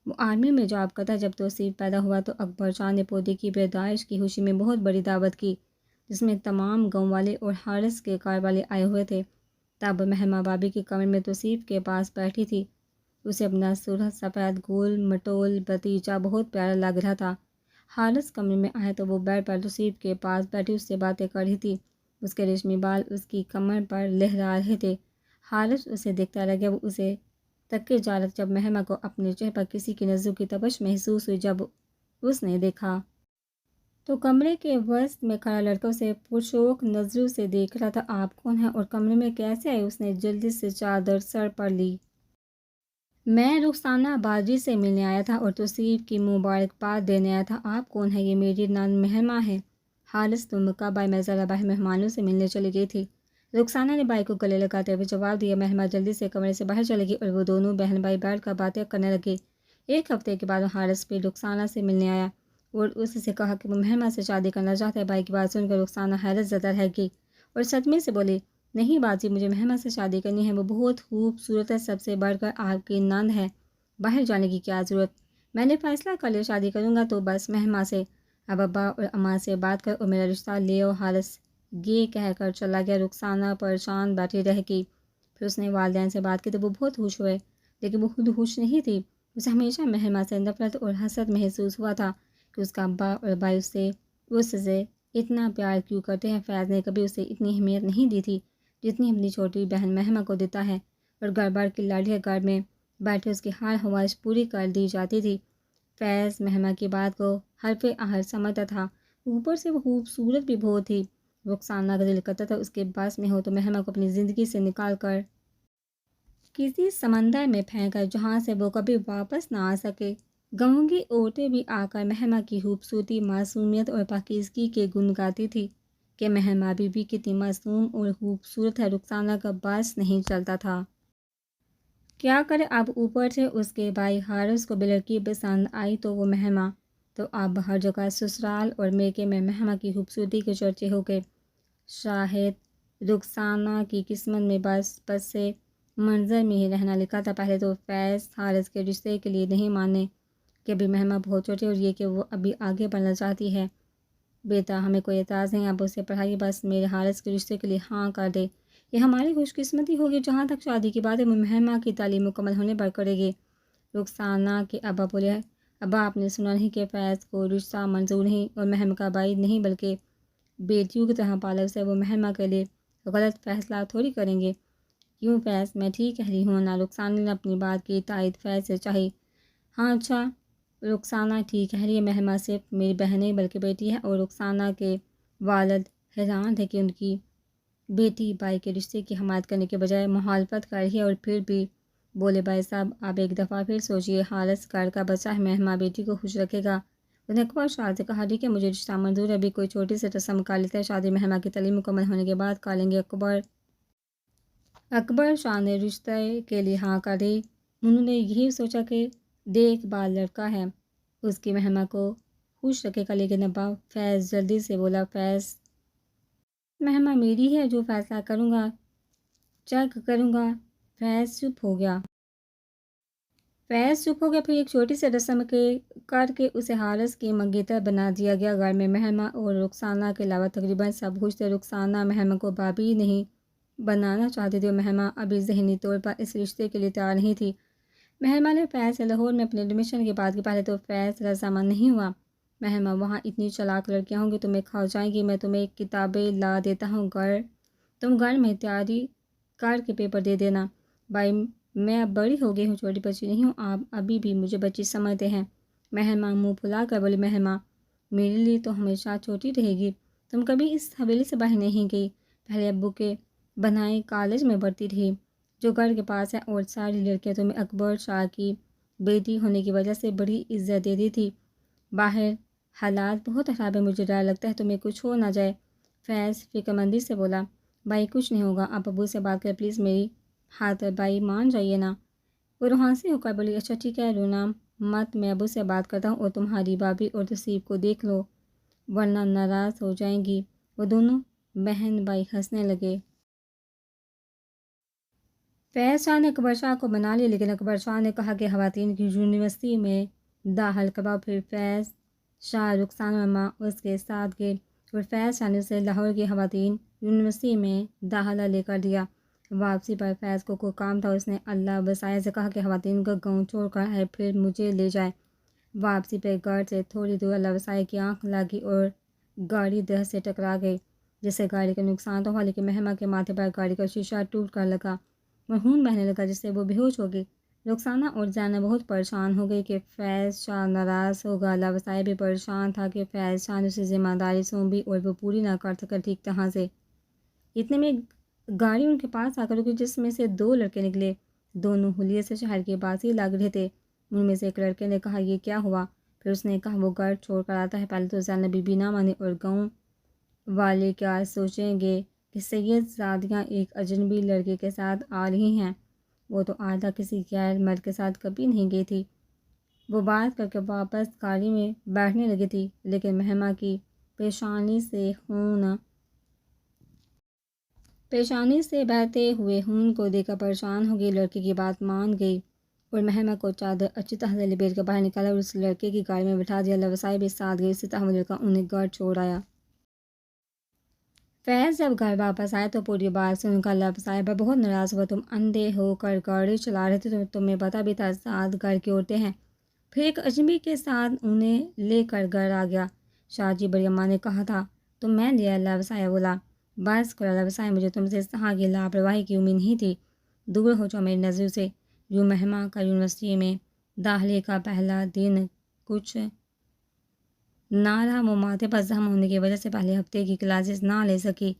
وہ آرمی میں جاب کرتا ہے۔ جب توصیف پیدا ہوا تو اکبر شاہ نے پوتے کی پیدائش کی خوشی میں بہت بڑی دعوت کی، جس میں تمام گاؤں والے اور حارث کے کار والے آئے ہوئے تھے۔ تب مہما بابی کے کمرے میں توصیف کے پاس بیٹھی تھی، اسے اپنا سرخ سفید گول مٹول بھتیجا بہت پیارا لگ رہا تھا۔ حارث کمرے میں آیا تو وہ بیڈ پر توصیف کے پاس بیٹھی اس سے باتیں کر رہی تھی، اس کے ریشمی بال اس کی کمر پر لہرا رہے تھے۔ حارث اسے دیکھتا رہ گیا، وہ اسے تکے جا رہا تھا۔ جب مہما کو اپنے چہرے پر کسی کی نظروں کی تپش محسوس ہوئی، جب اس نے دیکھا تو کمرے کے وسط میں کھڑا لڑکا اسے پرشوق نظروں سے دیکھ رہا تھا۔ آپ کون ہیں اور کمرے میں کیسے آئے؟ اس نے جلدی سے چادر سر پر لی۔ میں رخسانہ باجی سے ملنے آیا تھا اور توصیف کی مبارکباد دینے آیا تھا۔ آپ کون ہیں؟ یہ میری نند مہما ہے۔ حارث تم کا بھائی، میں ذرا باہر مہمانوں سے ملنے چلی گئی تھی، رخسانہ نے بھائی کو گلے لگاتے ہوئے جواب دیا۔ مہما جلدی سے کمرے سے باہر چلے گی اور وہ دونوں بہن بھائی بیٹھ کر باتیں کرنے لگے۔ ایک ہفتے کے بعد حارث پھر رخسانہ سے ملنے آیا اور اس سے کہا کہ وہ مہما سے شادی کرنا چاہتا ہے۔ بھائی کی بات سن کر رخسانہ حیرت زدہ رہ گئی اور صدمے سے بولی نہیں باجی، مجھے مہما سے شادی کرنی ہے، وہ بہت خوبصورت ہے، سب سے بڑھ کر آپ کی نند ہے، باہر جانے کی کیا ضرورت؟ میں نے فیصلہ کر لیا، شادی کروں گا تو بس مہما سے، اب ابا اور اماں سے بات کر اور میرا رشتہ لے آؤ۔ حارث یہ کہہ کر چلا گیا۔ رخسانہ پریشان بیٹھی رہ گئی۔ پھر اس نے والدین سے بات کی تو وہ بہت خوش ہوئے، لیکن وہ خود خوش نہیں تھی۔ اسے ہمیشہ مہما سے نفرت اور حسد محسوس ہوا تھا کہ اس کا ابا اور بھائی اس سے اتنا پیار کیوں کرتے ہیں۔ فیض نے کبھی اسے اتنی اہمیت نہیں دی تھی جتنی اپنی چھوٹی بہن مہما کو دیتا ہے، اور گھر بار کی لاڑیاں گھر میں بیٹھے اس کی ہر خواہش پوری کر دی جاتی تھی۔ فیض مہما کی بات کو حرف آہر سمجھتا تھا، اوپر سے وہ خوبصورت بھی بہت تھی۔ رخسانہ کا دل کرتا تھا اس کے بس میں ہو تو مہما کو اپنی زندگی سے نکال کر کسی سمندر میں پھینک کر جہاں سے وہ کبھی واپس نہ آ سکے۔ گاؤں کی عورتیں بھی آ کر مہما کی خوبصورتی، معصومیت اور پاکیزگی کے گن گاتی تھی کہ مہما بھی کتنی معصوم اور خوبصورت ہے۔ رخسانہ کا بس نہیں چلتا تھا، کیا کرے اب اوپر سے اس کے بھائی حارث کو بھی لڑکی پسند آئی تو وہ مہما، تو اب ہر جگہ سسرال اور میکے میں مہما کی خوبصورتی کے چرچے ہو گئے۔ شاہد رخسانہ کی قسمت میں بس سے منظر میں ہی رہنا لکھا تھا۔ پہلے تو فیض حارث کے رشتے کے لیے نہیں مانے کہ ابھی مہما بہت چھوٹی اور یہ کہ وہ ابھی آگے بڑھنا چاہتی ہے۔ بیٹا ہمیں کوئی اعتراض نہیں، اب اسے پڑھائیے، بس میرے حارث کے رشتے کے لیے ہاں کر دے، یہ ہماری خوش قسمتی ہوگی۔ جہاں تک شادی کی بات ہے وہ مہما کی تعلیم مکمل ہونے پر کرے گی۔ رخسانہ کے ابا بولے ابا آپ نے سنا نہیں کہ فیض کو رشتہ منظور نہیں اور مہما کا بھائی نہیں بلکہ بیٹیوں کی طرح پالا اسے، وہ مہما کے لیے غلط فیصلہ تھوڑی کریں گے۔ کیوں فیض، میں ٹھیک کہہ رہی ہوں نا؟ رخسانہ نے اپنی بات کی تائید فیض سے چاہی۔ ہاں اچھا، رخسانہ ٹھیک کہہ رہی ہے، مہما صرف میری بہن نہیں بلکہ بیٹی ہے۔ اور رخسانہ کے والد حیران تھے کہ ان کی بیٹی بھائی کے رشتے کی حمایت کرنے کے بجائے مخالفت کر رہی ہے، اور پھر بھی بولے بھائی صاحب آپ ایک دفعہ پھر سوچئے، حارث گھر کا بچہ ہے، مہما بیٹی کو خوش رکھے گا۔ اس نے اکبر شاہ سے کہا ٹھیک ہے، مجھے رشتہ منظور ہے، ابھی کوئی چھوٹی سی رسم کر لیتے ہیں، شادی مہما کی تعلیم مکمل ہونے کے بعد کر لیں گے۔ اکبر شاہ نے رشتے کے لیے ہاں کر دی۔ انہوں نے یہی سوچا کہ دیکھ بھال لڑکا ہے، اس کی مہما کو خوش رکھے گا۔ لیکن ابا، فیض جلدی سے بولا، فیض مہما میری ہے، جو فیصلہ کروں گا چیک کروں گا۔ فیض چپ ہو گیا۔ فیض چپ ہو گیا، پھر ایک چھوٹی سی رسم کر کے اسے حارث کی منگیتر بنا دیا گیا۔ گھر میں مہمہ اور رخسانہ کے علاوہ تقریباً سب خوش تھے۔ رخسانہ مہمہ کو بھابھی نہیں بنانا چاہتی تھی اور مہمہ ابھی ذہنی طور پر اس رشتے کے لیے تیار نہیں تھی۔ مہمہ نے فیض سے لاہور میں اپنے ایڈمیشن کی بات کی، پہلے تو فیض رضامند نہیں ہوا۔ مہمہ وہاں اتنی چالاک لڑکیاں ہوں گی تمہیں کھا جائیں گی، میں تمہیں کتابیں لا دیتا ہوں، تم گھر میں تیاری کر کے پیپر دے دینا۔ بھائی میں اب بڑی ہو گئی ہوں، چھوٹی بچی نہیں ہوں، آپ ابھی بھی مجھے بچی سمجھتے ہیں۔ مہمہ منہ پھلا کر بولی، مہمہ میرے لیے تو ہمیشہ چھوٹی رہے گی، تم کبھی اس حویلی سے باہر نہیں گئی، پہلے ابو کے بنائے کالج میں پڑھتی رہی جو گھر کے پاس ہے، اور ساری لڑکیاں تمہیں اکبر شاہ کی بیٹی ہونے کی وجہ سے بڑی عزت دیتی تھی۔ باہر حالات بہت خراب ہے، مجھے ڈر لگتا ہے تمہیں کچھ ہو نہ جائے۔ فیض فکر مندی سے بولا، بھائی کچھ نہیں ہوگا، آپ ابو سے بات کریں پلیز، میری ہاتھ بھائی مان جائیے نا۔ وہ روحانی ہو کر بولی، اچھا ٹھیک ہے، رونا مت، میں ابو سے بات کرتا ہوں اور تمہاری بھابھی اور تصیب کو دیکھ لو ورنہ ناراض ہو جائیں گی۔ وہ دونوں بہن بھائی ہنسنے لگے۔ فیض شاہ نے اکبر شاہ کو بنا لیا، لیکن اکبر شاہ نے کہا کہ خواتین کی یونیورسٹی میں داخل کرواؤ۔ پھر فیض شاہ رخسانہ ماں اس کے ساتھ گئے اور فیض شاہ نے اسے لاہور کی خواتین یونیورسٹی میں داخلہ لے کر دیا۔ واپسی پر فیض کو کوئی کام تھا، اس نے اللہ وسائے سے کہا کہ خواتین کا گاؤں چھوڑ کر ہے، پھر مجھے لے جائے۔ واپسی پہ گھر سے تھوڑی دور اللہ وسائے کی آنکھ لگی اور گاڑی درخت سے ٹکرا گئی، جس سے گاڑی کا نقصان تو ہوا، لیکن مہمہ کے ماتھے پر گاڑی کا شیشہ ٹوٹ کر لگا اور خون بہنے لگا، جس سے وہ بے ہوش ہو گئی۔ رخسانہ اور زینب بہت پریشان ہو گئی کہ فیض شاہ ناراض ہوگا، اللہ وسائے بھی پریشان تھا کہ فیض شاہ نے اسے ذمہ داری سونپی اور وہ پوری نہ کر سکا ٹھیک طرح سے۔ اتنے میں گاڑی ان کے پاس آ کر رکی، جس میں سے دو لڑکے نکلے، دونوں حلیے سے شہر کے پاس ہی لگ رہے تھے۔ ان میں سے ایک لڑکے نے کہا، یہ کیا ہوا؟ پھر اس نے کہا، وہ گھر چھوڑ کر آتا ہے۔ پہلے تو زینب بی بی نہ مانی، اور گاؤں والے کیا سوچیں گے کہ سید زادیاں ایک اجنبی لڑکے کے ساتھ آ رہی ہیں، وہ تو آج تک کسی غیر مرد کے ساتھ کبھی نہیں گئی تھی۔ وہ بات کر کے واپس گاڑی میں بیٹھنے لگی تھی، لیکن مہمہ کی پیشانی سے بہتے ہوئے خون کو دیکھ کر پریشان ہو گئی، لڑکے کی بات مان گئی اور مہمہ کو چادر اچھی طرح سے لپیٹ کر باہر نکالا اور اس لڑکے کی گاڑی میں بٹھا دیا۔ اللہ وسائے بھی ساتھ گئی، اسی طرح وہ لڑکا انہیں گھر چھوڑ آیا۔ فیض جب گھر واپس آئے تو پوری بات سن کر اللہ وسائے بہت ناراض ہوا، تم اندھے ہو کر گاڑی چلا رہے تھے، تو تمہیں پتہ بھی تھا ساتھ گھر کی عورتیں ہیں، پھر ایک اجنبی کے ساتھ انہیں لے کر گھر آ گیا۔ شاہ جی بڑی اماں نے کہا تھا تو میں لیا، اللہ وسائے بولا۔ بس کرو اللہ وسائے، مجھے تم سے اس طرح کی لاپرواہی کی امید نہیں تھی، دور ہو جاؤ میری نظر سے۔ یوں مہمہ کا یونیورسٹی میں داخلے کا پہلا دن کچھ نہ رہا، وہ ماتھے پر زخم ہونے کی وجہ سے پہلے ہفتے کی کلاسز نہ لے سکی۔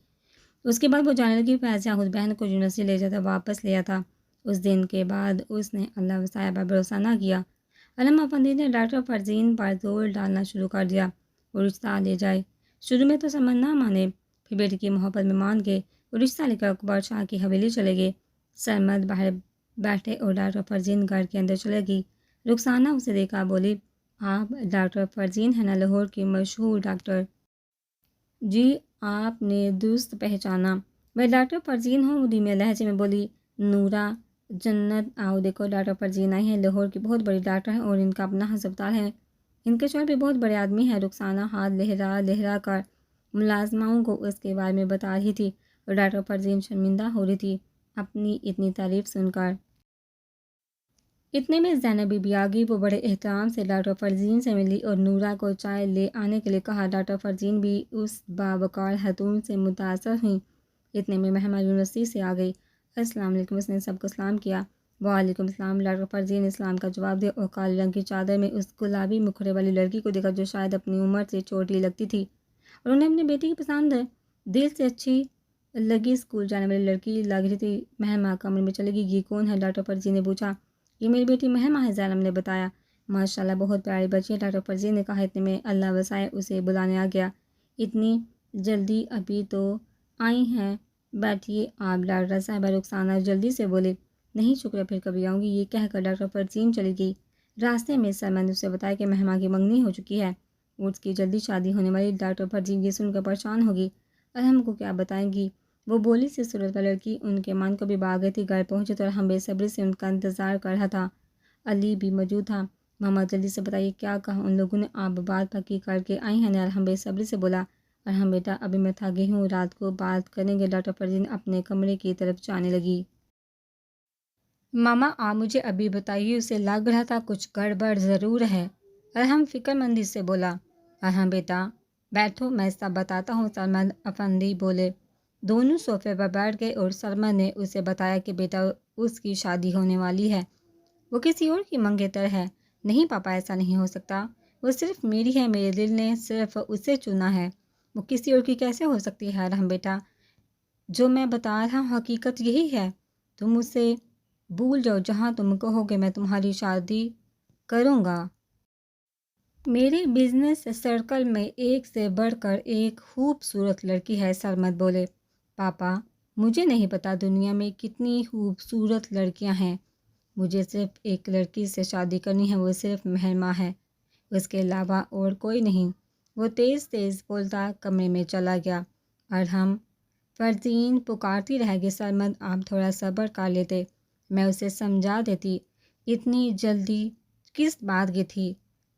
اس کے بعد وہ جانے لگی۔ فیض خود بہن کو یونیورسٹی لے جاتا واپس لیا تھا۔ اس دن کے بعد اس نے اللہ وسائے پر بھروسہ نہ کیا۔ علامہ افندی نے ڈاکٹر فرزین پر زور ڈالنا شروع کر دیا وہ رشتہ لے جائے۔ شروع میں تو سمجھ نہ مانے، پھر بیٹی کی محبت میں مان گئے، وہ رشتہ لے کر اکبر شاہ کی حویلی چلے گئے۔ سرمد باہر بیٹھے اور ڈاکٹر فرزین گھر کے اندر چلے گئی۔ رخسانہ اسے دیکھا بولی، آپ ڈاکٹر فرزین ہیں نا، لاہور کی مشہور ڈاکٹر؟ جی، آپ نے درست پہچانا، میں ڈاکٹر فرزین ہوں، دھیمے لہجے میں بولی نورا۔ جنت آؤ دیکھو، ڈاکٹر فرزین آئی ہیں، لاہور کی بہت بڑی ڈاکٹر ہیں اور ان کا اپنا ہسپتال ہے، ان کے شوہر بھی بہت بڑے آدمی ہیں۔ رخسانہ ہاتھ لہرا لہرا کر ملازماؤں کو اس کے بارے میں بتا رہی تھی اور ڈاکٹر فرزین شرمندہ ہو رہی تھی اپنی اتنی تعریف سن کر۔ اتنے میں زینب بی بی آ گئی، وہ بڑے احترام سے ڈاکٹر فرزین سے ملی اور نورا کو چائے لے آنے کے لیے کہا۔ ڈاکٹر فرزین بھی اس باوقار خاتون سے متاثر ہوئیں۔ اتنے میں مہمہ یونیورسٹی سے آ گئی۔ السلام علیکم، اس نے سب کو سلام کیا۔ وعلیکم السلام، ڈاکٹر فرزین نے اسلام کا جواب دیا اور کالے رنگ کی چادر میں اس گلابی مکھڑے والی لڑکی کو دیکھا جو شاید اپنی عمر سے چھوٹی لگتی تھی اور انہیں اپنی بیٹی کی پسند دل سے اچھی لگی، اسکول جانے والی لڑکی لگ رہی تھی۔ مہمہ کمرے میں چلے گئی۔ یہ کون ہے؟ ڈاکٹر فرزین نے پوچھا۔ یہ میری بیٹی مہمہ ہے، زینب نے بتایا۔ ماشاءاللہ بہت پیاری بچی ہے، ڈاکٹر فرزین نے کہا۔ اتنے میں اللہ وسائے اسے بلانے آ گیا۔ اتنی جلدی ابھی تو آئی ہیں، بیٹھیے آپ ڈاکٹر صاحبہ، رخسانہ جلدی سے بولے۔ نہیں شکریہ، پھر کبھی آؤں گی، یہ کہہ کر ڈاکٹر فرزین چلی گئی۔ راستے میں سرمد نے اسے بتایا کہ مہمہ کی منگنی ہو چکی ہے اور اس کی جلدی شادی ہونے والی۔ ڈاکٹر فرزین یہ سن کر پریشان ہوگی، اور ہم کو کیا بتائیں گی؟ وہ بولی سی صورت پر لڑکی ان کے من کو بھی بھا گئی تھی۔ گھر پہنچے تو ہم بے صبری سے ان کا انتظار کر رہا تھا۔ علی بھی موجود تھا۔ ماما جلدی سے بتائیے کیا کہا ان لوگوں نے؟ آپ بات پکی کر کے آئی ہیں؟ ارحم بے صبری سے بولا۔ ارحم بیٹا ابھی میں تھک ہوں، رات کو بات کریں گے۔ ڈاکٹر فرزین اپنے کمرے کی طرف جانے لگی۔ ماما آپ مجھے ابھی بتائیے، اسے لگ رہا تھا کچھ گڑبڑ ضرور ہے۔ ارحم فکر مندی سے بولا۔ ارحم بیٹا بیٹھو میں سب بتاتا ہوں، سرمد افندی بولے۔ دونوں صوفے پر بیٹھ گئے اور سرمد نے اسے بتایا کہ بیٹا اس کی شادی ہونے والی ہے۔ وہ کسی اور کی منگیتر ہے۔ نہیں پاپا ایسا نہیں ہو سکتا، وہ صرف میری ہے، میرے دل نے صرف اسے چنا ہے، وہ کسی اور کی کیسے ہو سکتی ہے؟ ارحم بیٹا جو میں بتا رہا ہوں حقیقت یہی ہے، تم اسے بھول جاؤ، جہاں تم کہو گے میں تمہاری شادی کروں گا۔ میرے بزنس سرکل میں ایک سے بڑھ کر ایک خوبصورت لڑکی ہے۔ سرمد بولے۔ پاپا مجھے نہیں پتا دنیا میں کتنی خوبصورت لڑکیاں ہیں، مجھے صرف ایک لڑکی سے شادی کرنی ہے، وہ صرف مہرماں ہے، اس کے علاوہ اور کوئی نہیں۔ وہ تیز تیز بولتا کمرے میں چلا گیا۔ ارحم فرزین پکارتی رہ گئی۔ سرمد آپ تھوڑا صبر کر لیتے، میں اسے سمجھا دیتی، اتنی جلدی کس بات کی تھی؟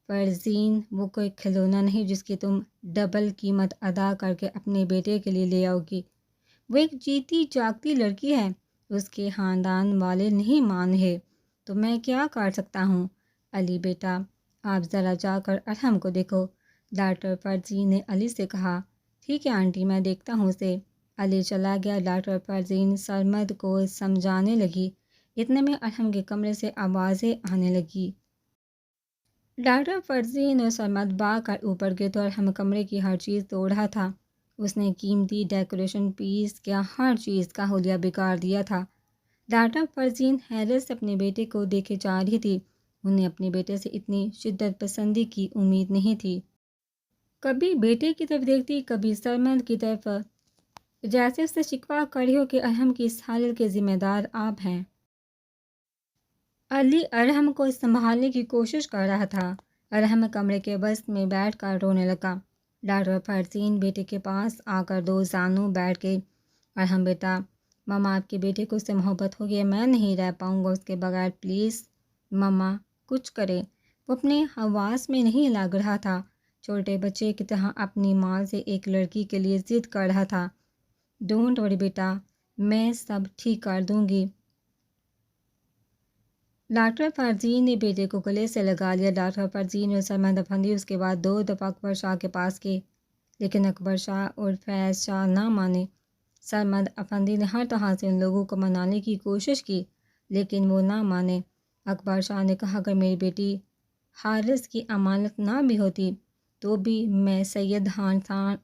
فرزین وہ کوئی کھلونا نہیں جس کی تم ڈبل قیمت ادا کر کے اپنے بیٹے کے لیے لے آؤ گی، وہ ایک جیتی جاگتی لڑکی ہے، اس کے خاندان والے نہیں مان رہے تو میں کیا کر سکتا ہوں؟ علی بیٹا آپ ذرا جا کر ارحم کو دیکھو، ڈاکٹر فرزین نے علی سے کہا۔ ٹھیک ہے آنٹی میں دیکھتا ہوں اسے۔ علی چلا گیا۔ ڈاکٹر فرزین سرمد کو سمجھانے لگی، اتنے میں ارحم کے کمرے سے آوازیں آنے لگی۔ ڈاکٹر فرزین اور سرمد بھاگ کر اوپر گئے تو ارحم کمرے کی ہر چیز توڑ رہا تھا، اس نے قیمتی ڈیکوریشن پیس کیا ہر چیز کا حلیہ بگاڑ دیا تھا۔ ڈاکٹر فرزین حیرت سے اپنے بیٹے کو دیکھے جا رہی تھی، انہیں اپنے بیٹے سے اتنی شدت پسندی کی امید نہیں تھی۔ کبھی بیٹے کی طرف دیکھتی، کبھی سرمد کی طرف، جیسے اس سے شکوہ کری ہو کہ ارحم کی اس حالت کے ذمہ دار آپ ہیں۔ علی ارحم کو سنبھالنے کی کوشش کر رہا تھا۔ ارحم کمرے کے وسط میں بیٹھ کر رونے لگا۔ ڈاکٹر فرزین بیٹے کے پاس آ کر دو زانوں بیٹھ گئی۔ ارحم بیٹا ماما آپ کے بیٹے کو اس سے محبت ہو گئی ہے، میں نہیں رہ پاؤں گا اس کے بغیر، پلیز ماما کچھ کرے۔ وہ اپنے حواس میں نہیں لگ رہا تھا، چھوٹے بچے کی طرح اپنی ماں سے ایک لڑکی کے لیے ضد کر رہا تھا۔ ڈونٹ وری بیٹا میں سب ٹھیک کر دوں گی۔ ڈاکٹر فرزین نے بیٹے کو گلے سے لگا لیا۔ ڈاکٹر فرزین اور سرمد افندی اس کے بعد 2 دفعہ اکبر شاہ کے پاس گئے، لیکن اکبر شاہ اور فیض شاہ نہ مانے۔ سرمد افندی نے ہر طرح سے ان لوگوں کو منانے کی کوشش کی، لیکن وہ نہ مانے۔ اکبر شاہ نے کہا اگر میری بیٹی حارث کی امانت نہ بھی ہوتی تو بھی میں سید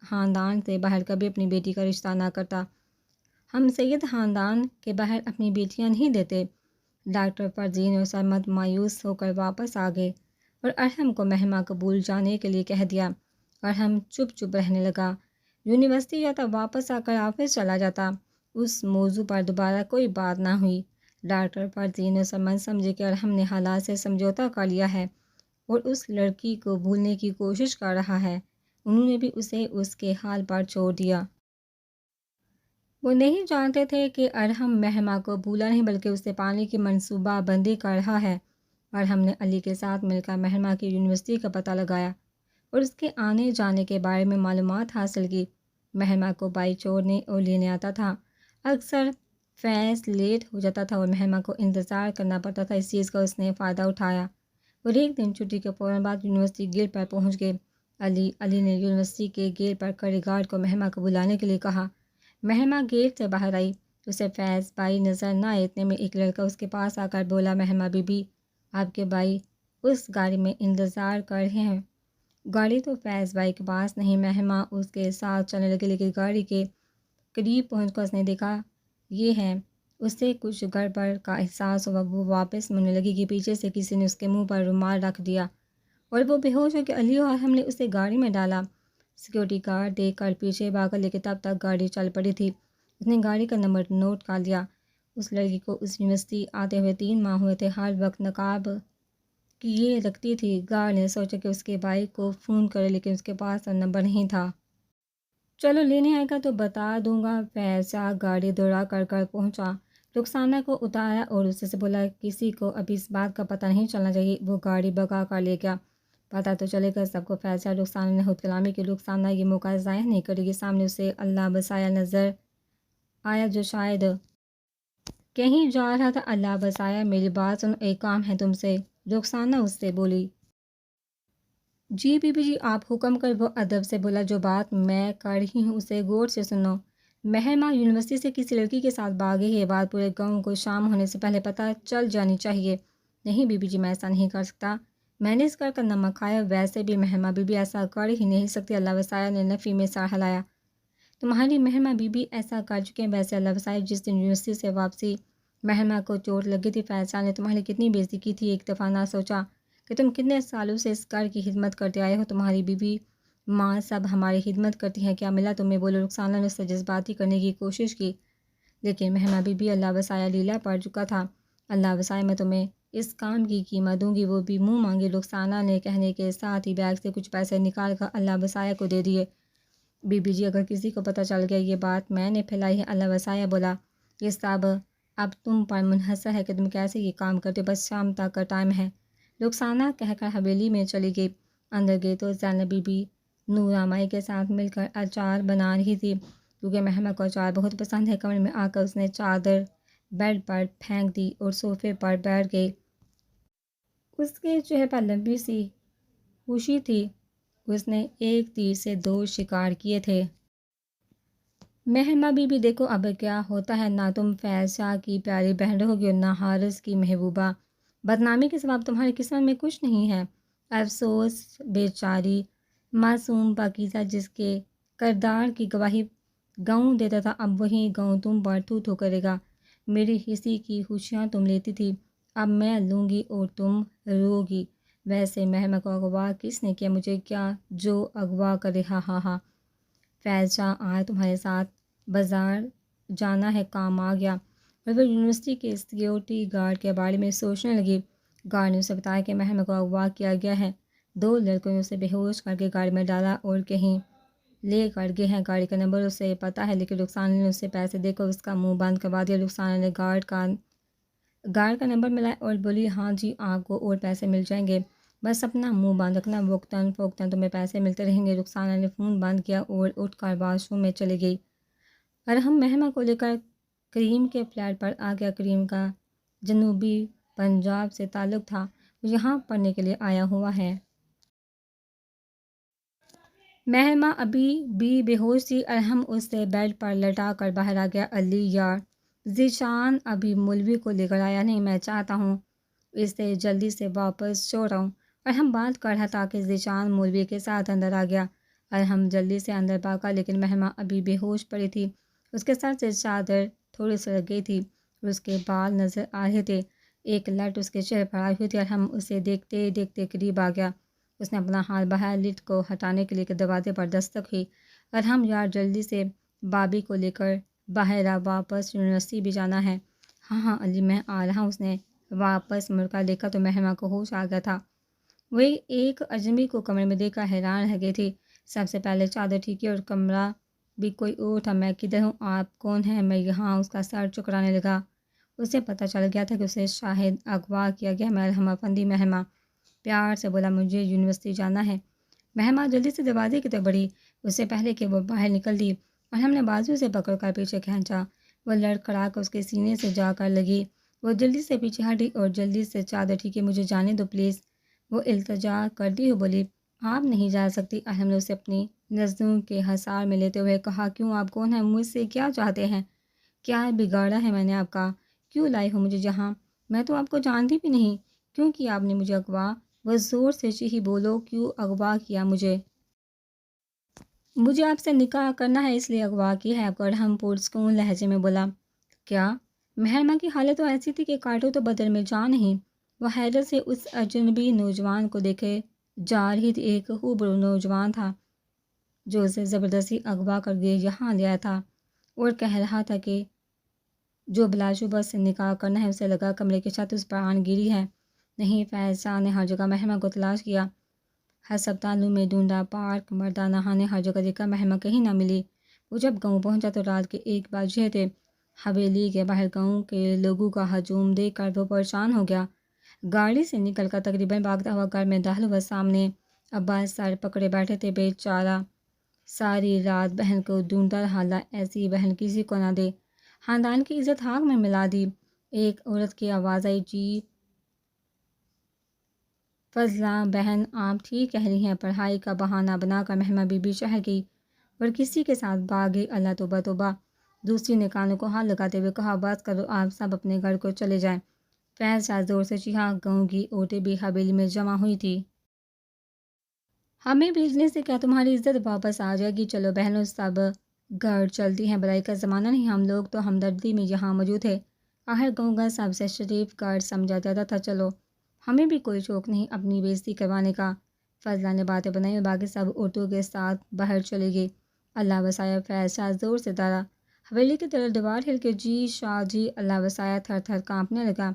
خاندان سے باہر کبھی اپنی بیٹی کا رشتہ نہ کرتا، ہم سید خاندان کے باہر اپنی بیٹیاں نہیں دیتے۔ ڈاکٹر فرزین اور سرمد مایوس ہو کر واپس آ گئے اور ارحم کو مہماں قبول جانے کے لیے کہہ دیا۔ ارحم چپ چپ رہنے لگا، یونیورسٹی جاتا، واپس آ کر آفس چلا جاتا، اس موضوع پر دوبارہ کوئی بات نہ ہوئی۔ ڈاکٹر فرزین اور سرمد سمجھے کہ ارحم نے حالات سے سمجھوتا کر لیا ہے اور اس لڑکی کو بھولنے کی کوشش کر رہا ہے، انہوں نے بھی اسے اس کے حال پر چھوڑ دیا۔ وہ نہیں جانتے تھے کہ ارحم مہماں کو بھولا نہیں بلکہ اسے پانے کی منصوبہ بندی کر رہا ہے۔ ارحم نے علی کے ساتھ مل کر مہماں کی یونیورسٹی کا پتہ لگایا اور اس کے آنے جانے کے بارے میں معلومات حاصل کی۔ مہماں کو بائک چھوڑنے اور لینے آتا تھا، اکثر فیض لیٹ ہو جاتا تھا اور مہماں کو انتظار کرنا پڑتا تھا، اس چیز کا اس نے فائدہ اٹھایا اور ایک دن چھٹی کے فوراً بعد یونیورسٹی گیٹ پر پہنچ گئے۔ علی نے یونیورسٹی کے گیٹ پر کھڑے گارڈ کو مہماں کو بلانے کے لیے کہا۔ مہماں گیٹ سے باہر آئی، اسے فیض بھائی نظر نہ آئے، اتنے میں ایک لڑکا اس کے پاس آ کر بولا مہماں بی بی آپ کے بھائی اس گاڑی میں انتظار کر رہے ہیں۔ گاڑی تو فیض بھائی کے پاس نہیں، مہماں اس کے ساتھ چلنے لگی، لیکن گاڑی کے قریب پہنچ کر اس نے دیکھا یہ ہے، اس سے کچھ گڑبڑ کا احساس ہوا، وہ واپس مڑنے لگی کہ پیچھے سے کسی نے اس کے منہ پر رومال رکھ دیا اور وہ بے ہوش ہو کے علی اور ہم نے اسے گاڑی میں ڈالا۔ سیکورٹی گارڈ دیکھ کر پیچھے بھاگا، لیکن تب تک گاڑی چل پڑی تھی، اس نے گاڑی کا نمبر نوٹ کر لیا۔ اس لڑکی کو اس یونیورسٹی آتے ہوئے 3 ماہ ہوئے تھے، ہر وقت نقاب کیے رکھتی تھی۔ گارڈ نے سوچا کہ اس کے بھائی کو فون کرے، لیکن اس کے پاس نمبر نہیں تھا۔ چلو لینے آئے گا تو بتا دوں گا۔ فیض شاہ گاڑی دوڑا کر پہنچا، رخسانہ کو اتارا اور اس سے بولا کسی کو ابھی اس بات کا پتہ نہیں چلنا چاہیے، وہ گاڑی بگا کر لے گیا، پتہ تو چلے گا سب کو۔ فیضہ رخسانہ نے خود کلامی کی، رخسانہ یہ موقع ضائع نہیں کرے گی۔ سامنے اسے اللہ بسایا نظر آیا جو شاید کہیں جا رہا تھا۔ اللہ بسایا میری بات سن، ایک کام ہے تم سے۔ رخسانہ اس سے بولی جی بی بی جی آپ حکم کر۔ وہ ادب سے بولا جو بات میں کر رہی ہوں اسے غور سے سنو۔ مہرماں یونیورسٹی سے کسی لڑکی کے ساتھ بھاگی ہے، یہ بات پورے گاؤں کو شام ہونے سے پہلے پتہ چل جانی چاہیے۔ نہیں بی بی جی میں ایسا نہیں کر سکتا، میں نے اس گھر کا نمک کھایا، ویسے بھی مہرماں بی بی ایسا کر ہی نہیں سکتی۔ اللہ وسایہ نے نفی میں سر ہلایا۔ تمہاری مہرماں بی بی ایسا کر چکے ہیں، ویسے اللہ وسایہ جس دن یونیورسٹی سے واپسی مہرماں کو چوٹ لگی تھی، فیضان نے تمہاری کتنی بےعزتی کی تھی، ایک دفعہ نہ سوچا کہ تم کتنے سالوں سے اس گھر کی خدمت کرتے آئے ہو، تمہاری بی بی ماں سب ہماری خدمت کرتی ہیں، کیا ملا تمہیں؟ بولو۔ رخسانہ نے اس سے جذباتی کرنے کی کوشش کی، لیکن مہرماں بی بی اللہ وسایہ لیلا پڑ چکا تھا۔ اللہ وسایہ میں تمہیں اس کام کی قیمت دوں گی، وہ بھی منہ مانگی۔ رخسانہ نے کہنے کے ساتھ ہی بیگ سے کچھ پیسے نکال کر اللہ وسایہ کو دے دیے۔ بی بی جی اگر کسی کو پتہ چل گیا یہ بات میں نے پھیلائی ہے، اللہ وسایہ بولا، یہ سب اب تم پر منحصر ہے کہ تم کیسے یہ کام کرتے ہو، بس شام تک کا ٹائم ہے۔ رخسانہ کہہ کر حویلی میں چلی گئی۔ اندر گئی تو زینب بی بی نورہ مائی کے ساتھ مل کر اچار بنا رہی تھی، کیونکہ مہرماں کو اچار بہت پسند ہے۔ کمرے میں آ کر اس نے چادر بیڈ پر پھینک دی اور صوفے پر بیٹھ گئی۔ اس کے چہرے پر لمبی سی خوشی تھی، اس نے ایک تیر سے دو شکار کیے تھے۔ مہرماں بی بی دیکھو اب کیا ہوتا ہے، نہ تم فیض شاہ کی پیاری بہن رہو گی اور نہ حارث کی محبوبہ، بدنامی کے سوا تمہاری قسمت میں کچھ نہیں ہے۔ افسوس بیچاری معصوم پاکیزہ جس کے کردار کی گواہی گاؤں دیتا تھا، اب وہی گاؤں تم پر تھو تھو کرے گا۔ میری حصے کی خوشیاں تم لیتی تھی، اب میں لوں گی اور تم رو گی۔ ویسے مہرماں کو اغوا کس نے کیا، مجھے کیا جو اغوا کرے، ہاں ہاں ہاں۔ فیض شاہ آج تمہارے ساتھ بازار جانا ہے، کام آ گیا۔ اور وہ یونیورسٹی کے سیکیورٹی گارڈ کے بارے میں سوچنے لگی۔ گارڈ نے اسے بتایا کہ مہرماں کو اغوا کیا گیا ہے، دو لڑکوں نے اسے بے ہوش کر کے گاڑی میں ڈالا اور کہیں لے کر گئے ہیں۔ گاڑی کا نمبر اسے پتہ ہے، لیکن رخسانہ نے اسے پیسے دے کر اس کا منہ بند کروا دیا۔ رخسانہ نے گارڈ کا نمبر ملایا اور بولی ہاں جی آپ کو اور پیسے مل جائیں گے، بس اپنا منہ بند رکھنا، وقتاً فوقتاً تمہیں پیسے ملتے رہیں گے۔ رخسانہ نے فون بند کیا اور اٹھ کر واش روم میں چلی گئی۔ ارحم مہرماں کو لے کر کریم کے فلیٹ پر آ گیا۔ کریم کا جنوبی پنجاب سے تعلق تھا، وہ یہاں پڑھنے کے لیے آیا ہوا ہے۔ مہرماں ابھی بھی بے ہوش تھی۔ ارحم اس سے بیڈ پر لٹا کر باہر آ گیا۔ علی یار ذیشان ابھی مولوی کو لے کر آیا نہیں، میں چاہتا ہوں اس سے جلدی سے واپس چھوڑ آؤں۔ ارحم بات کر رہا تھا کہ ذیشان مولوی کے ساتھ اندر آ گیا۔ ارحم جلدی سے اندر بھاگا، لیکن مہرماں ابھی بے ہوش پڑی تھی، اس کے سر سے چادر تھوڑی سرک گئی تھی اور اس کے بال نظر آ رہے تھے، ایک لٹ اس کے چہرے پر آئی ہوئی تھی۔ ارحم اسے دیکھتے دیکھتے قریب آ گیا، اس نے اپنا ہاتھ بڑھایا، لٹ کو ہٹانے کے لیے دروازے پر دستک ہوئی۔ ارحم یار جلدی سے بابی کو لے کر باہر آ، واپس یونیورسٹی بھی جانا ہے۔ ہاں ہاں علی میں آ رہا ہوں۔ اس نے واپس مڑ کر دیکھا تو مہرماں کو ہوش آ گیا تھا، وہ ایک اجنبی کو کمرے میں دیکھ کر حیران رہ گئی تھی۔ سب سے پہلے چادر ٹھیک کی اور کمرہ بھی کوئی اور تھا۔ میں کدھر ہوں، آپ کون ہیں؟ میں یہاں۔ اس کا سر چکرانے لگا، اسے پتہ چل گیا تھا کہ اسے شاہد اغوا کیا گیا۔ میں ارحم افندی، مہرماں پیار سے بولا، مجھے یونیورسٹی جانا ہے۔ مہرماں جلدی سے دروازے کی طرف بڑھی، اس سے پہلے کہ وہ باہر نکل دی۔ ارحم نے بازو سے پکڑ کر پیچھے کھینچا، وہ لڑکھڑا کر اس کے سینے سے جا کر لگی۔ وہ جلدی سے پیچھے ہٹی اور جلدی سے چادر ٹھیکی، مجھے جانے دو پلیز، وہ التجا کرتی ہوئی بولی۔ آپ نہیں جا سکتی، ارحم نے اسے اپنی نظروں کے حصار میں لیتے ہوئے کہا۔ کیوں، آپ کون ہیں، مجھ سے کیا چاہتے ہیں؟ کیا بگاڑا ہے میں نے آپ کا؟ کیوں لائی ہو مجھے جہاں میں تو آپ کو جانتی بھی نہیں؟ کیوں کیا آپ نے مجھے اغوا؟ وہ زور سے چیخی، بولو کیوں اغوا کیا مجھے؟ مجھے آپ سے نکاح کرنا ہے اس لیے اغوا کی ہے آپ کو، ارحم پرسکون لہجے میں بولا۔ کیا؟ مہرماں کی حالت تو ایسی تھی کہ کاٹو تو بدن میں جان نہیں، وہ حیرت سے اس اجنبی نوجوان کو دیکھے جا رہی تھی۔ ایک خوبصورت نوجوان تھا جو اسے زبردستی اغوا کر کے یہاں لیا تھا اور کہہ رہا تھا کہ جو بلا شبہ سے نکاح کرنا ہے۔ اسے لگا کمرے کی چھت اس پر آن گری ہے۔ نہیں، فیض شاہ نے ہر جگہ مہرماں کو تلاش کیا، ہسپتالوں میں ڈھونڈا، پارک، مردانہ خانے، ہر جگہ دیکھا، مہرماں کہیں نہ ملی۔ وہ جب گاؤں پہنچا تو رات کے 1 بجے تھے۔ حویلی کے باہر گاؤں کے لوگوں کا ہجوم دیکھ کر وہ پریشان ہو گیا۔ گاڑی سے نکل کر تقریباً بھاگتا ہوا گھر میں داخل ہوا۔ سامنے عباس سر پکڑے بیٹھے تھے، بیچارہ ساری رات بہن کو ڈھونڈتا رہا، ایسی بہن کسی کو نہ دے، خاندان کی عزت خاک میں ملا دی۔ ایک عورت کی آواز آئی، جی فضلہ بہن، آپ ٹھیک کہہ رہی ہیں۔ پڑھائی کا بہانہ بنا کر مہمہ بی بی شہر گئی اور کسی کے ساتھ بھاگ گئی۔ اللہ توبہ توبہ۔ دوسری نے کانوں کو ہاتھ لگاتے ہوئے کہا، بس کرو، آپ سب اپنے گھر کو چلے جائیں۔ فیض شاہ زور سے چیخا۔ گاؤں کی عورتیں بھی حویلی میں جمع ہوئی تھی۔ ہمیں بھیجنے سے کیا تمہاری عزت واپس آ جائے گی؟ چلو بہنوں، سب گھر چلتی ہیں، برائی کا زمانہ نہیں، ہم لوگ تو ہمدردی میں یہاں موجود تھے۔ آخر گاؤں کا سب سے شریف گھر سمجھا جاتا تھا، چلو، ہمیں بھی کوئی شوق نہیں اپنی بےزتی کروانے کا۔ فضلہ نے باتیں بنائی اور باقی سب عورتوں کے ساتھ باہر چلے گئے۔ اللہ وسایا، فیض شاہ زور سے ڈرا۔ حویلی کی طرف دیوار ہل کے، جی شاہ جی، اللہ وسایا تھر تھر کانپنے لگا۔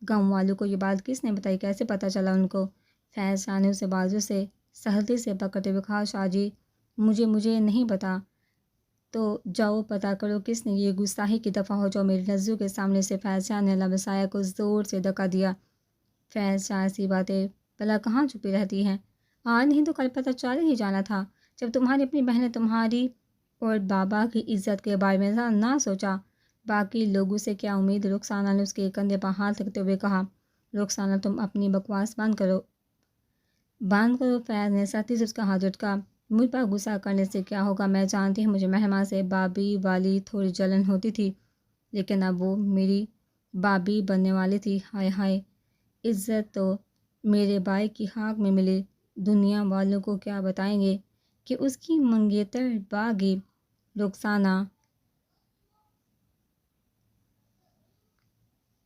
گاؤں والوں کو یہ بات کس نے بتائی؟ کیسے پتہ چلا ان کو؟ فیض شاہ نے اسے بازو سے سہلتے سے پکڑتے ہوئے کہا، شاہ جی، مجھے نہیں پتا۔ تو جاؤ پتہ کرو کس نے یہ گستاخی کی، دفعہ ہو جاؤ میری نظروں کے سامنے سے۔ فیض شاہ نے اللہ وسایا کو زور سے دھکا دیا۔ فیض شاہ، ایسی باتیں بھلا کہاں چھپی رہتی ہیں؟ آج نہیں تو کل پتہ چل ہی جانا تھا۔ جب تمہاری اپنی بہنیں تمہاری اور بابا کی عزت کے بارے میں نہ سوچا، باقی لوگوں سے کیا امید؟ رخسانہ نے اس کے کندھے پر ہاتھ رکھتے ہوئے کہا۔ رخسانہ، تم اپنی بکواس بند کرو۔ فیض نے سختی سے اس کا ہاتھ جھٹکا۔ مجھ پر غصہ کرنے سے کیا ہوگا؟ میں جانتی ہوں مجھے مہمہ سے بابی والی تھوڑی جلن ہوتی تھی، لیکن اب وہ میری بابی بننے والی تھی۔ ہائے ہائے، عزت تو میرے بھائی کی خاک میں ملی۔ دنیا والوں کو کیا بتائیں گے کہ اس کی منگیتر باغی؟ رخسانہ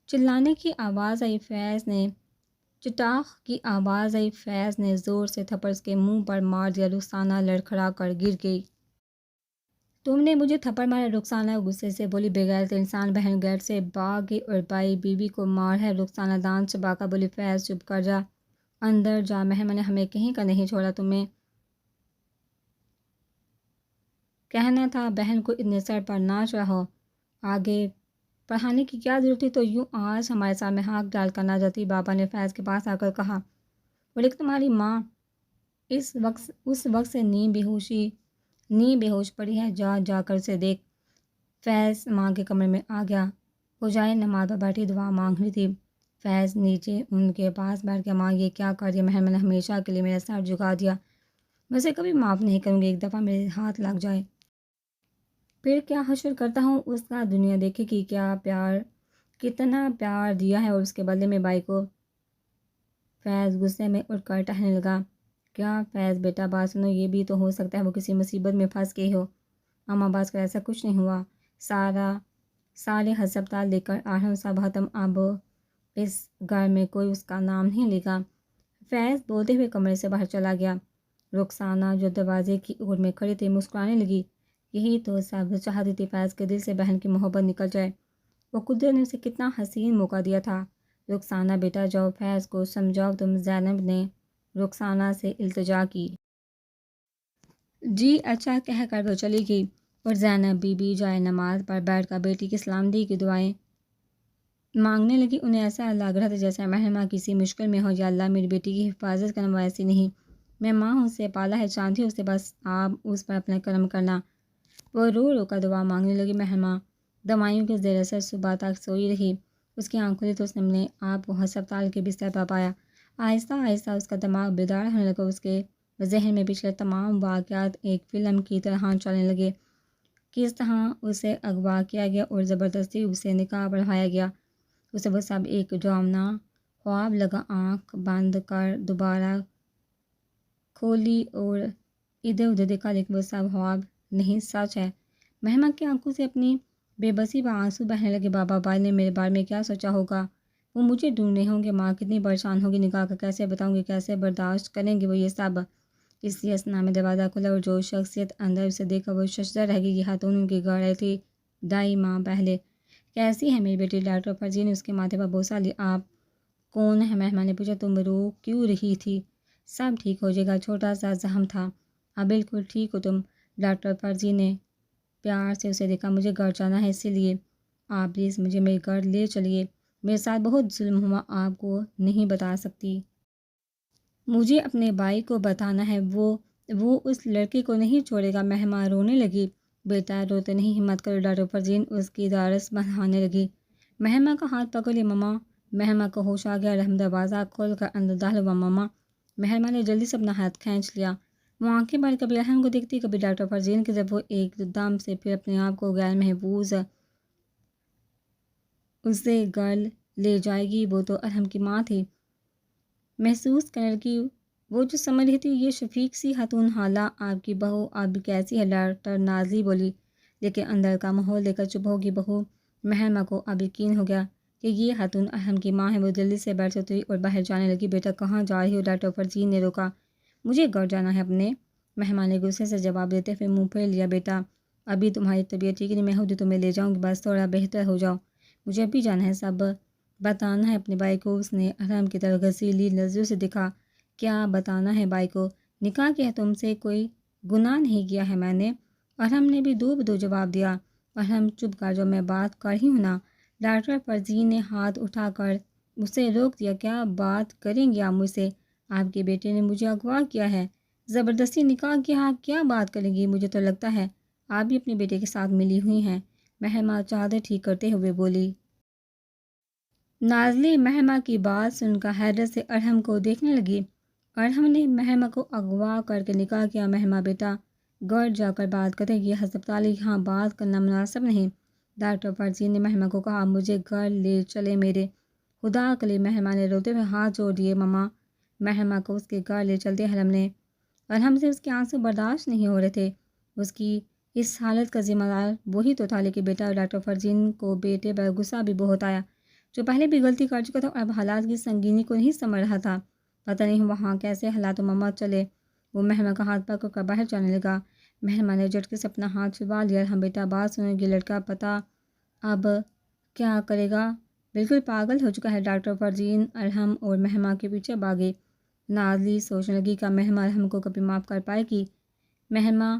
چلانے کی آواز آئی۔ فیض نے چٹاخ کی آواز آئی۔ فیض نے زور سے تھپڑ اس کے منہ پر مار دیا۔ رخسانہ لڑکھڑا کر گر گئی۔ تم نے مجھے تھپڑ مارا؟ رخسانہ غصے سے بولی۔ بغیرت انسان، بہن گھر سے بھاگ گئی اور بھائی بیوی کو مار ہے؟ رخسانہ دانت چبا کر بولی۔ فیض، چپ کر جا، اندر جا، مہمہ نے ہمیں کہیں کا نہیں چھوڑا، تمہیں کہنا تھا بہن کو اتنے سر پر نہ چڑھاؤ، آگے پڑھانے کی کیا ضرورت تھی؟ تو یوں آج ہمارے سامنے ہاتھ ڈال کر نہ جاتی؟ بابا نے فیض کے پاس آ کر کہا۔ بولے کہ تمہاری ماں اس وقت سے نیم بے ہوش پڑی ہے، جا کر اسے دیکھ۔ فیض ماں کے کمرے میں آ گیا۔ وہ جائے نماز پر بیٹھی دعا مانگ رہی تھی۔ فیض نیچے ان کے پاس بیٹھ گیا۔ ماں، یہ کیا کر دیا؟ مہمہ نے ہمیشہ کے لیے میرا سر جھکا دیا، میں اسے کبھی معاف نہیں کروں گی۔ ایک دفعہ میرے ہاتھ لگ جائے پھر کیا حشر کرتا ہوں اس کا، دنیا دیکھے کہ کتنا پیار دیا ہے اور اس کے بدلے میں بھائی کو۔ فیض غصے میں اٹھ کر ٹہلنے لگا۔ کیا فیض بیٹا، بات سنو، یہ بھی تو ہو سکتا ہے وہ کسی مصیبت میں پھنس گئی ہو۔ اماں باز کر ایسا کچھ نہیں ہوا، سارے ہسپتال لے کر آ رہے ہوں، سب ختم، اب اس گھر میں کوئی اس کا نام نہیں لے گا۔ فیض بولتے ہوئے کمرے سے باہر چلا گیا۔ رخسانہ جو دروازے کی اوٹ میں کھڑی تھی مسکرانے لگی۔ یہی تو سب چاہتی تھی، فیض کے دل سے بہن کی محبت نکل جائے۔ وہ قدرت نے اسے کتنا حسین موقع دیا تھا۔ رخسانہ بیٹا، جاؤ فیض کو سمجھاؤ، تم۔ زینب نے رخسانہ سے التجا کی۔ جی اچھا کہہ کر وہ چلی گئی اور زینب بی بی جائے نماز پر بیٹھ کر بیٹی کی سلامتی کی دعائیں مانگنے لگی۔ انہیں ایسا لگ رہا تھا جیسے مہمہ کسی مشکل میں ہو۔ یا اللہ، میری بیٹی کی حفاظت کرنا، وہ ایسی نہیں، میں ماں ہوں، اسے پالا ہے، جانتی ہوں اسے، بس آپ اس پر اپنا کرم کرنا۔ وہ رو رو کر دعا مانگنے لگی۔ مہمہ دوائیوں کے زیر اثر صبح تک سوئی رہی۔ اس کی آنکھ کھلی تو اس نے اپنے آپ کو ہسپتال کے بستر پر پایا۔ آہستہ آہستہ اس کا دماغ بیدار ہونے لگا۔ اس کے ذہن میں پچھلے تمام واقعات ایک فلم کی طرح چلنے لگے۔ کس طرح اسے اغوا کیا گیا اور زبردستی اسے نقاب پہنایا گیا۔ اسے وہ سب ایک ڈراؤنا خواب لگا۔ آنکھ بند کر دوبارہ کھولی اور ادھر ادھر دیکھا، لیکن وہ سب خواب نہیں، سچ ہے۔ مہمہ کی آنکھوں سے اپنی بے بسی پر آنسو بہنے لگے۔ بابا بھائی نے میرے بارے میں کیا سوچا ہوگا؟ وہ مجھے ڈھونڈ رہے ہوں گے، ماں کتنی پریشان ہوگی، نکاح کا کیسے بتاؤں گی، کیسے برداشت کریں گے وہ یہ سب؟ اسی اثنا میں دروازہ کھلا اور جو شخصیت اندر اسے دیکھا وہ ششدر رہ گئی۔ یہ خاتون ان کے گھر آئی تھی ڈھائی ماہ پہلے۔ کیسی ہے میری بیٹی؟ ڈاکٹر فرزین نے اس کے ماتھے پر بوسہ لیا۔ آپ کون ہیں؟ مہمہ نے پوچھا۔ تم رو کیوں رہی تھی؟ سب ٹھیک ہو جائے گا، چھوٹا سا زخم تھا۔ ہاں بالکل ٹھیک ہو تم؟ ڈاکٹر فرزین نے پیار سے اسے دیکھا۔ مجھے گھر جانا ہے، اسی لیے آپ پلیز مجھے میرے گھر لے چلیے، میرے ساتھ بہت ظلم ہوا، آپ کو نہیں بتا سکتی۔ مجھے اپنے بھائی کو بتانا ہے، وہ اس لڑکے کو نہیں چھوڑے گا۔ مہما رونے لگی۔ بیٹا روتے نہیں، ہمت کرو ڈاکٹر فرزین اس کی دارس بڑھانے لگی۔ مہما کا ہاتھ پکڑ لیا ماما۔ مہما کو ہوش آ گیا، رحم دروازہ کھول کر اندر داخل ہوا۔ ماما، مہما نے جلدی سے اپنا ہاتھ کھینچ لیا۔ وہ آنکھیں بھر کبھی رحم کو دیکھتی، کبھی ڈاکٹر فرزین کی طرف۔ وہ ایک دم سے پھر اپنے آپ کو غیر محفوظ اسے گھر لے جائے گی، وہ تو ارحم کی ماں تھی۔ محسوس کرنے لگی وہ جو سمجھ رہی تھی، یہ شفیق سی خاتون حالہ آپ کی بہو اب کیسی ہے؟ ڈاکٹر نازلی بولی، لیکن اندر کا ماحول دیکھ کر چپ ہوگی بہو۔ مہما کو اب یقین ہو گیا کہ یہ خاتون ارحم کی ماں ہے۔ وہ جلدی سے بیٹھ سے اتری اور باہر جانے لگی۔ بیٹا کہاں جا رہی ہو؟ ڈاکٹر فرزین نے روکا۔ مجھے گھر جانا ہے اپنے۔ مہما نے غصے سے جواب دیتے ہوئے منہ پھیر لیا۔ بیٹا ابھی تمہاری طبیعت ٹھیک نہیں، میں خود تمہیں لے جاؤں گی، بس تھوڑا بہتر ہو جاؤ، مجھے ابھی جانا ہے، سب بتانا ہے اپنے بھائی کو۔ اس نے ارحم کی طرف غصیلی نظروں سے دیکھا۔ کیا بتانا ہے بھائی کو؟ نکاح کیا تم سے کوئی گناہ نہیں کیا ہے میں نے؟ ارحم نے بھی دو بدو جواب دیا۔ ارحم چپ کر جو، میں بات کر ہی ہوں نا۔ ڈاکٹر فرزین نے ہاتھ اٹھا کر اسے روک دیا۔ کیا بات کریں گے آپ مجھ سے؟ آپ کے بیٹے نے مجھے اغوا کیا ہے، زبردستی نکاح کیا، آپ کیا بات کریں گی؟ مجھے تو لگتا ہے آپ بھی اپنے بیٹے کے ساتھ ملی ہوئی ہیں۔ مہما چادر ٹھیک کرتے ہوئے بولی۔ نازلی مہما کی بات سن کر حیرت سے ارحم کو دیکھنے لگی۔ ارحم نے مہما کو اغوا کر کے نکاح کیا؟ مہما بیٹا گھر جا کر بات کریں، یہ ہسپتال ہے، یہاں بات کرنا مناسب نہیں۔ ڈاکٹر فرزین نے مہما کو کہا، مجھے گھر لے چلے میرے خدا کے لیے۔ مہما نے روتے ہوئے ہاتھ جوڑ دیے۔ ماما، مہما کو اس کے گھر لے چلتے ارحم سے اس کے آنسو برداشت نہیں ہو رہے تھے۔ اس کی اس حالت کا ذمہ دار وہی تو تھا، لیکن بیٹا ڈاکٹر فرزین کو بیٹے پر غصہ بھی بہت آیا، جو پہلے بھی غلطی کر چکا تھا اور اب حالات کی سنگینی کو نہیں سمجھ رہا تھا۔ پتہ نہیں وہاں کیسے حالات، ماما چلے۔ وہ مہما کا ہاتھ پکڑ کر باہر جانے لگا۔ مہما نے جھٹکے سے اپنا ہاتھ چھڑوا لیا۔ ارحم بیٹا بات سنو، یہ لڑکا پتہ اب کیا کرے گا، بالکل پاگل ہو چکا ہے۔ ڈاکٹر فرزین ارحم اور مہما کے پیچھے بھاگے۔ نازلی سوچنے لگی کہ مہما ارحم کو کبھی معاف کر پائے گی۔ مہما،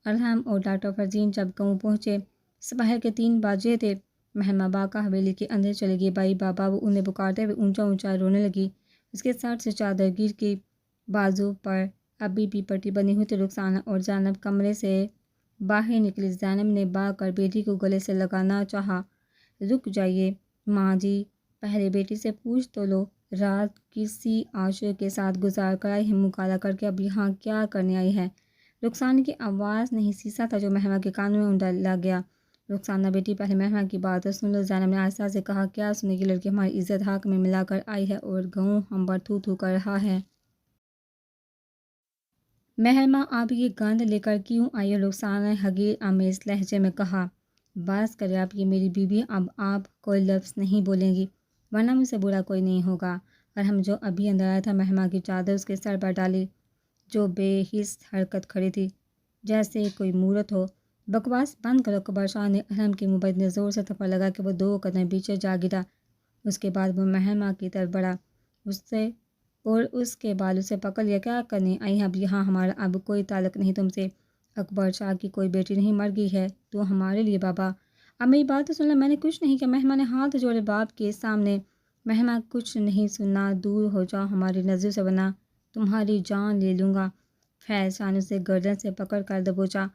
ارحم اور ڈاکٹر فرزین جب گاؤں پہنچے، دوپہر کے 3 بجے تھے۔ مہما باقا حویلی کے اندر چلے گئی۔ بھائی بابا، وہ انہیں پکارتے ہوئے اونچا اونچا رونے لگی۔ اس کے سر سے چادر گر گئی، بازو پر ابھی بھی پٹی بنی ہوئی تھی۔ رخسانہ اور زینب کمرے سے باہر نکلی۔ زینب نے بھاگ کر بیٹی کو گلے سے لگانا چاہا۔ رک جائیے ماں جی، پہلے بیٹی سے پوچھ تو لو، رات کسی عاشق کے ساتھ گزار کر آئی ہے، منہ کالا کر کے اب یہاں کیا کرنے آئی ہے؟ رخسانہ کی آواز نہیں سیسا تھا جو مہما کے کانوں میں ڈالا گیا۔ رخسانہ بیٹی، پہلے مہما کی بات تو سن لو۔ زینب نے آہستہ سے کہا، کیا سنے گی؟ لڑکی ہماری عزت حق میں ملا کر آئی ہے اور گاؤں ہم پر تھو تھو کر رہا ہے۔ مہما آپ یہ گند لے کر کیوں آئی ہے؟ رخسانہ نے حقیر آمیز لہجے میں کہا۔ بس کرے آپ، یہ میری بیوی، اب آپ کوئی لفظ نہیں بولیں گی ورنہ مجھ سے برا کوئی نہیں ہوگا۔ ارحم جو ابھی اندر آیا تھا، مہما کی چادر اس کے سر پر ڈالی، جو بے حس حرکت کھڑی تھی جیسے کوئی مورت ہو۔ بکواس بند کرو۔ اکبر شاہ نے ارحم کے منہ پر اتنے زور سے تھپڑ لگا کہ وہ 2 قدم پیچھے جا گرا۔ اس کے بعد وہ مہما کی طرف بڑھا اور اس کے بال اسے پکڑ لیا۔ کیا کرنے آئی ہیں اب یہاں؟ ہمارا اب کوئی تعلق نہیں تم سے۔ اکبر شاہ کی کوئی بیٹی نہیں مر گئی ہے تو ہمارے لیے بابا۔ اب میری بات تو سن لو، میں نے کچھ نہیں کیا۔ مہما نے ہاتھ جوڑے باپ کے سامنے۔ مہما کچھ نہیں سننا، دور ہو جاؤ ہماری نظروں سے ورنہ تمہاری جان لے لوں گا۔ فیض شاہ نے اسے گردن سے پکڑ کر دبوچا۔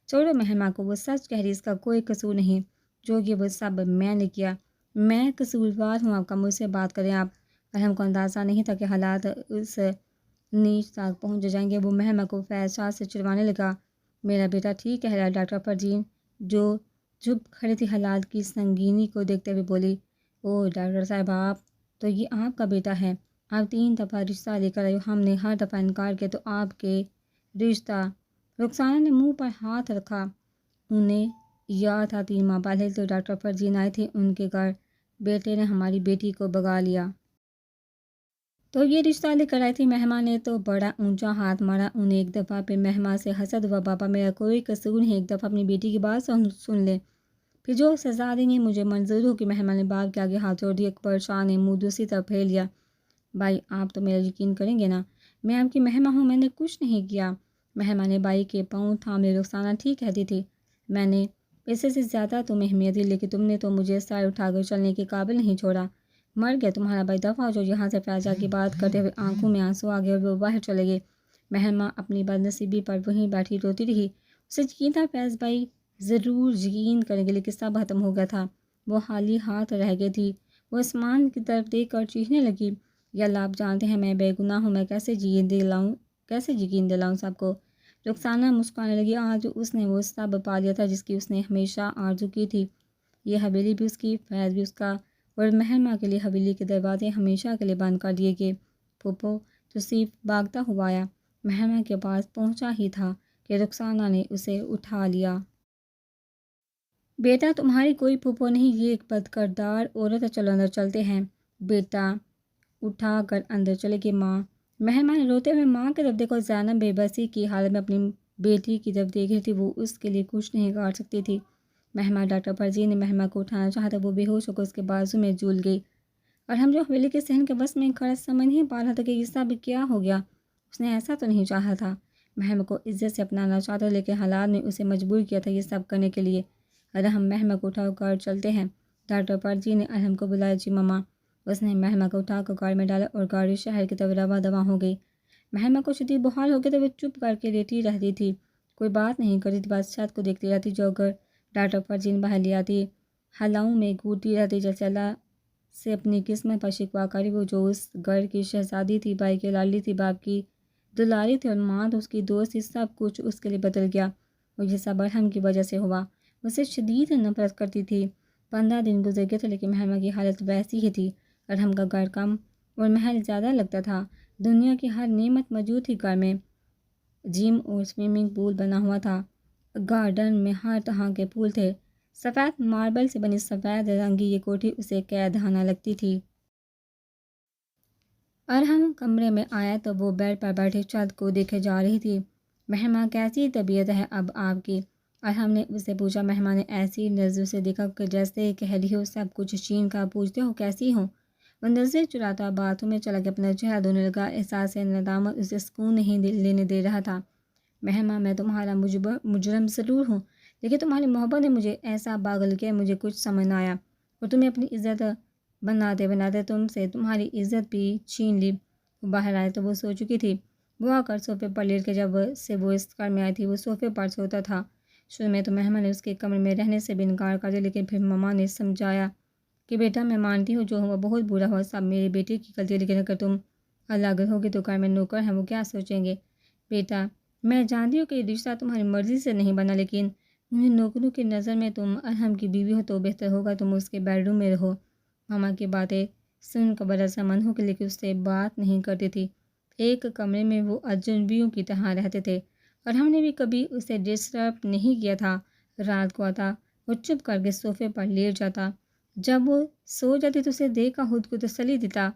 چھوڑو مہما کو، وہ سچ کہہ رہی، اس کا کوئی قصور نہیں، جو یہ وہ سب میں نے کیا۔ میں قصوروار ہوں آپ کا، مجھ سے بات کریں آپ۔ ارحم کو اندازہ نہیں تھا کہ حالات اس نیچ تک پہنچ جائیں گے۔ وہ مہما کو فیض شاہ سے چڑھوانے لگا۔ میرا بیٹا ٹھیک کہہ رہا ہے۔ ڈاکٹر فرزین جو چپ کھڑی تھی حالات کی سنگینی کو دیکھتے ہوئے بولی، او ڈاکٹر صاحب، آپ تو یہ آپ کا بیٹا ہے، آپ 3 دفعہ رشتہ لے کر آئے ہو، ہم نے ہر دفعہ انکار کیا تو آپ کے رشتہ۔ رخسانہ نے منہ پر ہاتھ رکھا۔ انہیں یاد تھا 3 ماہ پہلے تو ڈاکٹر فرزین آئے تھے ان کے گھر، بیٹے نے ہماری بیٹی کو بگا لیا تو یہ رشتہ لے کر آئی تھی۔ مہما نے تو بڑا اونچا ہاتھ مارا انہیں ایک دفعہ، پھر مہما سے حسد ہوا۔ بابا میرا کوئی قصور نہیں، ایک دفعہ اپنی بیٹی کی بات سن لیں، پھر جو سزا دیں گے مجھے منظور ہوگی۔ مہما نے باپ کے آگے ہاتھ جوڑ دیے۔ اکبر شاہ نے منہ دوسری طرف پھیر لیا۔ بھائی آپ تو میرا یقین کریں گے نا، میں آپ کی مہما ہوں، میں نے کچھ نہیں کیا۔ مہما نے بھائی کے پاؤں تھام لیے۔ رخسانہ ٹھیک کہتی تھی، میں نے پیسے سے زیادہ تمہیں اہمیت دی، لیکن تم نے تو مجھے سائے اٹھا کر چلنے کے قابل نہیں چھوڑا۔ مر گیا تمہارا بھائی۔ دفعہ جو یہاں سے فیضہ کی بات کرتے ہوئے آنکھوں میں آنسو آ گئے اور وہ باہر چلے گئے۔ مہرماں اپنی بدنصیبی پر وہیں بیٹھی روتی رہی۔ اسے یقین تھا فیض بھائی ضرور یقین کریں گے، لیکن سب ختم ہو گیا تھا۔ وہ خالی ہاتھ رہ گئی تھی۔ وہ آسمان کی طرف دیکھ کر چیخنے لگی، یا اللہ آپ جانتے ہیں میں بے گناہ ہوں، میں کیسے یقین دلاؤں سب کو۔ رخسانہ مسکرانے لگی۔ آج اس نے وہ سب پا لیا تھا جس کی اس نے ہمیشہ آرزو کی تھی۔ یہ حویلی بھی اس کی، فیض بھی اس کا، اور مہرماں کے لیے حویلی کے دروازے ہمیشہ کے لیے بند کر دیے گئے۔ پھوپھو توصیف بھاگتا ہوا آیا، مہرماں کے پاس پہنچا ہی تھا کہ رخسانہ نے اسے اٹھا لیا۔ بیٹا تمہاری کوئی پھوپھو نہیں، یہ ایک بد کردار عورت ہے، چلو اندر چلتے ہیں۔ بیٹا اٹھا کر اندر چلے گی۔ ماں، مہرماں نے روتے ہوئے ماں کی طرف دیکھا۔ زینب بے بسی کی حالت میں اپنی بیٹی کی طرف دیکھ رہی تھی، وہ اس کے لیے کچھ نہیں کر سکتی تھی۔ مہرماں ڈاکٹر پروین نے مہرماں کو اٹھانا چاہا تھا، وہ بے ہوش ہو کر اس کے بازو میں جھول گئی، اور ہم جو حویلی کے صحن کے بس میں کھڑا سمجھ نہیں پا رہا تھا کہ یہ سب کیا ہو گیا۔ اس نے ایسا تو نہیں چاہا تھا، مہرماں کو عزت سے اپنانا چاہتا تھا، لیکن حالات نے اسے مجبور کیا تھا یہ سب کرنے کے لیے۔ ارحم مہرماں کو اٹھا کر چلتے ہیں۔ ڈاکٹر پروین نے ارحم کو بلایا۔ جی ماما۔ اس نے مہرماں کو اٹھا کر گاڑی میں ڈالا اور گاڑی شہر کی طرف رواں دواں ہو گئی۔ مہرماں کو شدید بخار ہو گیا تھا، وہ چپ کر کے لیٹی رہتی تھی، کوئی بات نہیں کرتی تھی، بس چھت کو دیکھتی رہتی جو اگر ڈاکٹر پروین باہر لے آتی۔ حلاؤں میں گھوٹتی رہتی جیسے اللہ سے اپنی قسمت پر شکوہ کری۔ وہ جو اس گھر کی شہزادی تھی، بھائی کی لاڈلی تھی، باپ کی دلاری تھی اور ماں تو اس کی دوست تھی، سب کچھ اس کے لیے بدل گیا، اور یہ سب ارحم کی وجہ سے ہوا۔ اسے شدید نفرت کرتی تھی۔ 15 دن گزر گئے تھے، لیکن مہرماں کی حالت ویسی ہی تھی۔ ارحم کا گھر کم اور محل زیادہ لگتا تھا۔ دنیا کی ہر نعمت موجود تھی گھر میں۔ جم اور سوئمنگ پول بنا ہوا تھا۔ گارڈن میں ہر طرح کے پھول تھے۔ سفید ماربل سے بنی سفید رنگی یہ کوٹھی اسے قید خانہ لگتی تھی۔ ارحم کمرے میں آیا تو وہ بیڈ پر بیٹھی چھت کو دیکھے جا رہی تھی۔ مہرماں کیسی طبیعت ہے اب آپ کی؟ ارحم نے اس سے پوچھا۔ مہرماں نے ایسی نظر سے دیکھا کہ جیسے کہہ رہی ہو سب کچھ چھین کر پوچھتے ہو کیسی ہو۔ وہ نظر چراتا باتھ روم میں چلا گیا، اپنا چہرہ دھونے لگا۔ احساس ندامت اسے سکون نہیں لینے دے رہا تھا۔ مہرماں میں تمہارا مجرم ضرور ہوں، لیکن تمہاری محبت نے مجھے ایسا پاگل کیا مجھے کچھ سمجھ نہ آیا، اور تمہیں اپنی عزت بناتے تم سے تمہاری عزت بھی چھین لی۔ وہ باہر آئے تو وہ سو چکی تھی۔ وہ آ کر صوفے پر لیٹ کے جب سے وہ اس گھر میں آئی تھی وہ صوفے پر سوتا تھا۔ شروع میں تو مہرماں نے اس کے کمرے میں رہنے سے بھی انکار کر دیا، لیکن پھر ماما نے سمجھایا کہ بیٹا میں مانتی ہوں جو ہوا بہت برا ہوا، سب میری بیٹی کی غلطی ہے، لیکن اگر تم الگ ہوگی تو گھر میں نوکر ہیں وہ کیا سوچیں گے؟ بیٹا میں جانتی ہوں کہ یہ رشتہ تمہاری مرضی سے نہیں بنا، لیکن انہیں نوکروں کی نظر میں تم ارحم کی بیوی ہو تو بہتر ہوگا تم اس کے بیڈ روم میں رہو۔ ماما کی باتیں سن کر برا سمند ہو کے، لیکن اس سے بات نہیں کرتی تھی۔ ایک کمرے میں وہ اجنبیوں کی طرح رہتے تھے، اور ہم نے بھی کبھی اسے ڈسٹرب نہیں کیا تھا۔ رات کو آتا وہ چپ کر کے صوفے پر لیٹ جاتا، جب وہ سو جاتی تو اسے دیکھ کر خود کو تسلی دیتا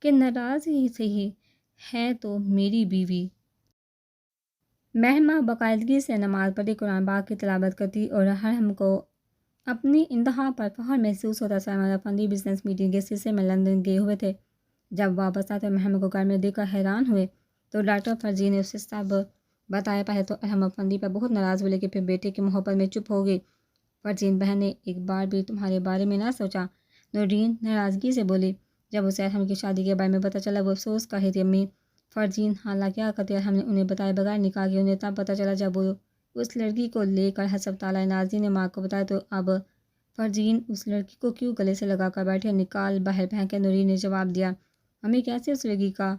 کہ ناراض ہی صحیح ہے تو میری بیوی۔ مہرماں باقاعدگی سے نماز پڑھتی، قرآن پاک کی تلاوت کرتی، اور ارحم کو اپنی انتہا پر فخر محسوس ہوتا۔ سلمان افندی بزنس میٹنگ کے سلسلے میں لندن گئے ہوئے تھے۔ جب واپس آتے مہرماں کو گھر میں دیکھ کر حیران ہوئے تو ڈاکٹر فرزین نے اسے سب بتایا۔ پہلے تو ارحم افندی پر بہت ناراض ہوئے، لیکن پھر بیٹے کی محبت میں چپ ہو گئی۔ فرزین بہن نے ایک بار بھی تمہارے بارے میں نہ سوچا؟ نورین ناراضگی سے بولی۔ جب اسے ارحم کی شادی کے بارے میں پتہ چلا وہ افسوس کر رہی تھی۔ امی فرزین حالہ کیا کرتے؟ ارحم نے انہیں بتایا بغیر نکاح کے۔ انہیں تب پتہ چلا جب وہ اس لڑکی کو لے کر ہسپتال آئے۔ ناظرین نے ماں کو بتایا تو اب فرزین اس لڑکی کو کیوں گلے سے لگا کر بیٹھی اور نکال باہر پھینکے؟ نورین نے جواب دیا، امی کیسے اس لڑکی کا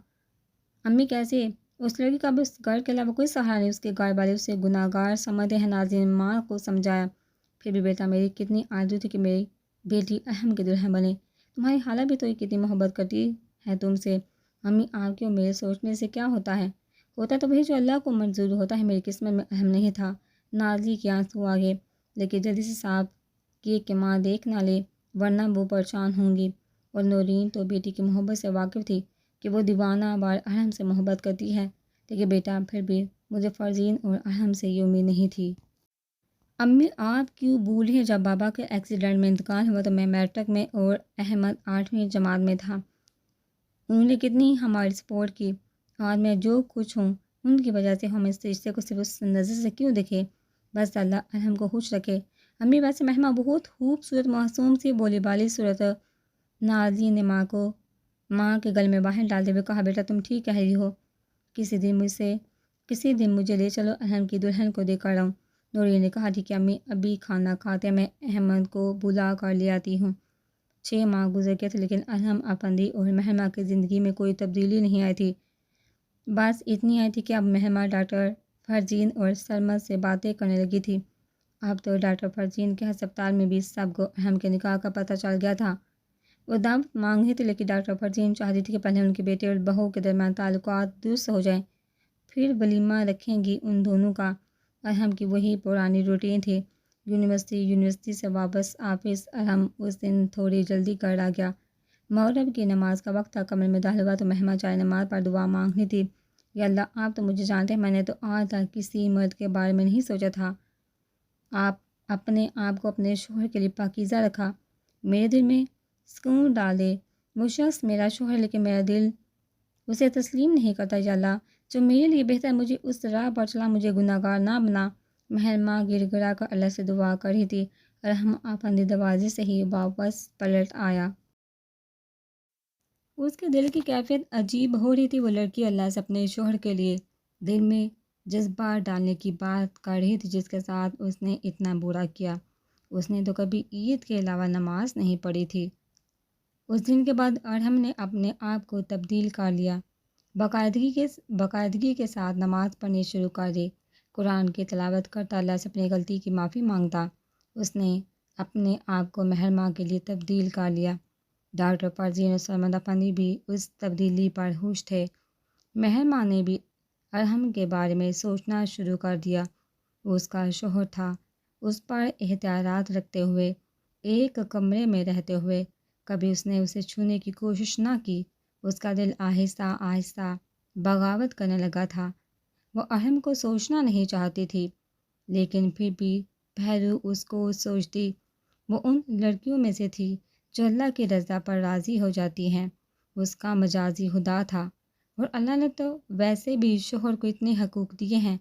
اب اس گھر کے علاوہ کوئی سہارا نہیں، اس کے گھر والے اسے گناہ گار سمجھتے ہیں۔ ناظرین نے ماں کو سمجھایا، پھر بھی بیٹا میری کتنی آرزو تھی کہ میری بیٹی ارحم کی دلہن بنے، تمہاری خالہ بھی تو کتنی محبت کرتی ہے تم سے۔ امی آپ کے اور میرے سوچنے سے کیا ہوتا ہے تو وہی جو اللہ کو منظور ہوتا ہے، میری قسمت میں ارحم نہیں تھا۔ نازلی کے آنسو آ گئے، لیکن جلدی سے صاف کیے کہ ماں دیکھ نہ لے ورنہ وہ پریشان ہوں گی، اور نورین تو بیٹی کی محبت سے واقف تھی کہ وہ دیوانہ وار ارحم سے محبت کرتی ہے، لیکن بیٹا پھر بھی مجھے فرزین اور ارحم سے یہ امید نہیں تھی۔ امی آپ کیوں بھول ہیں؟ جب بابا کے ایکسیڈنٹ میں انتقال ہوا تو میں میٹرک میں اور احمد 8ویں جماعت میں تھا۔ انہوں نے کتنی ہماری سپورٹ کی۔ آج میں جو کچھ ہوں ان کی وجہ سے ہم اس رشتے کو صرف اس نظر سے کیوں دیکھیں؟ بس اللہ ارحم کو خوش رکھے۔ امی ویسے مہما بہت خوبصورت معصوم سی بولی بالی صورت۔ نازنین نے ماں کے گل میں باہیں ڈالتے ہوئے کہا، بیٹا تم ٹھیک کہہ رہی ہو، کسی دن مجھے لے چلو، ارحم کی دلہن کو دے کر آؤں۔ نورین نے کہا، ٹھیک ہے امی، ابھی کھانا کھاتے میں احمد کو بلا کر لے آتی ہوں۔ 6 ماہ گزر گئے تھے لیکن ارحم افندی اور مہما کی زندگی میں کوئی تبدیلی نہیں آئی تھی۔ بس اتنی آئی تھی کہ اب مہما ڈاکٹر فرزین اور سرمد سے باتیں کرنے لگی تھی۔ اب تو ڈاکٹر فرزین کے ہسپتال میں بھی سب کو ارحم کے نکاح کا پتہ چل گیا تھا۔ وہ دعوت مانگ رہی تھی لیکن ڈاکٹر فرزین چاہتی تھی کہ پہلے ان کے بیٹے اور بہو کے درمیان تعلقات درست ہو جائیں، پھر ولیمہ رکھیں گی ان دونوں کا۔ ارحم کی وہی پرانی روٹین تھی۔ یونیورسٹی سے واپس آفس ارحم اس دن تھوڑی جلدی کر آ گیا۔ مغرب کی نماز کا وقت تھا، کمرے میں داخل ہوا تو مہما چائے نماز پر دعا مانگ رہی تھی۔ یا اللہ، آپ تو مجھے جانتے ہیں، میں نے تو آج تک کسی مرد کے بارے میں نہیں سوچا تھا، آپ اپنے آپ کو اپنے شوہر کے لیے پاکیزہ رکھا، میرے دل میں سکون ڈال دے۔ وہ شخص میرا شوہر لیکن میرا دل اسے تسلیم نہیں کرتا۔ یا اللہ، جو میرے لیے بہتر، مجھے اس راہ پر چلا، مجھے گناہ گار نہ بنا۔ مہما گر گرا کر اللہ سے دعا کر رہی تھی۔ ارحم افندی دروازے سے ہی واپس پلٹ آیا۔ اس کے دل کی کیفیت عجیب ہو رہی تھی۔ وہ لڑکی اللہ سے اپنے شوہر کے لیے دل میں جذبات ڈالنے کی بات کر رہی تھی جس کے ساتھ اس نے اتنا برا کیا۔ اس نے تو کبھی عید کے علاوہ نماز نہیں پڑھی تھی۔ اس دن کے بعد ارحم نے اپنے آپ کو تبدیل کر لیا، باقاعدگی کے ساتھ نماز پڑھنی شروع کر دی، قرآن کی تلاوت کرتا، اللہ سے اپنی غلطی کی معافی مانگتا۔ اس نے اپنے آپ کو مہرماں کے لیے تبدیل کر لیا۔ ڈاکٹر فرزین اور سرمد افندی بھی اس تبدیلی پر خوش تھے۔ مہرماں نے بھی ارحم کے بارے میں سوچنا شروع کر دیا۔ وہ اس کا شوہر تھا، اس پر احتیاطات رکھتے ہوئے، ایک کمرے میں رہتے ہوئے کبھی اس نے اسے چھونے کی کوشش نہ کی۔ اس کا دل آہستہ آہستہ بغاوت کرنے لگا تھا۔ وہ ارحم کو سوچنا نہیں چاہتی تھی لیکن پھر بھی بہرو اس کو سوچتی۔ وہ ان لڑکیوں میں سے تھی جو اللہ کی رضا پر راضی ہو جاتی ہیں۔ اس کا مجازی خدا تھا، اور اللہ نے تو ویسے بھی شوہر کو اتنے حقوق دیے ہیں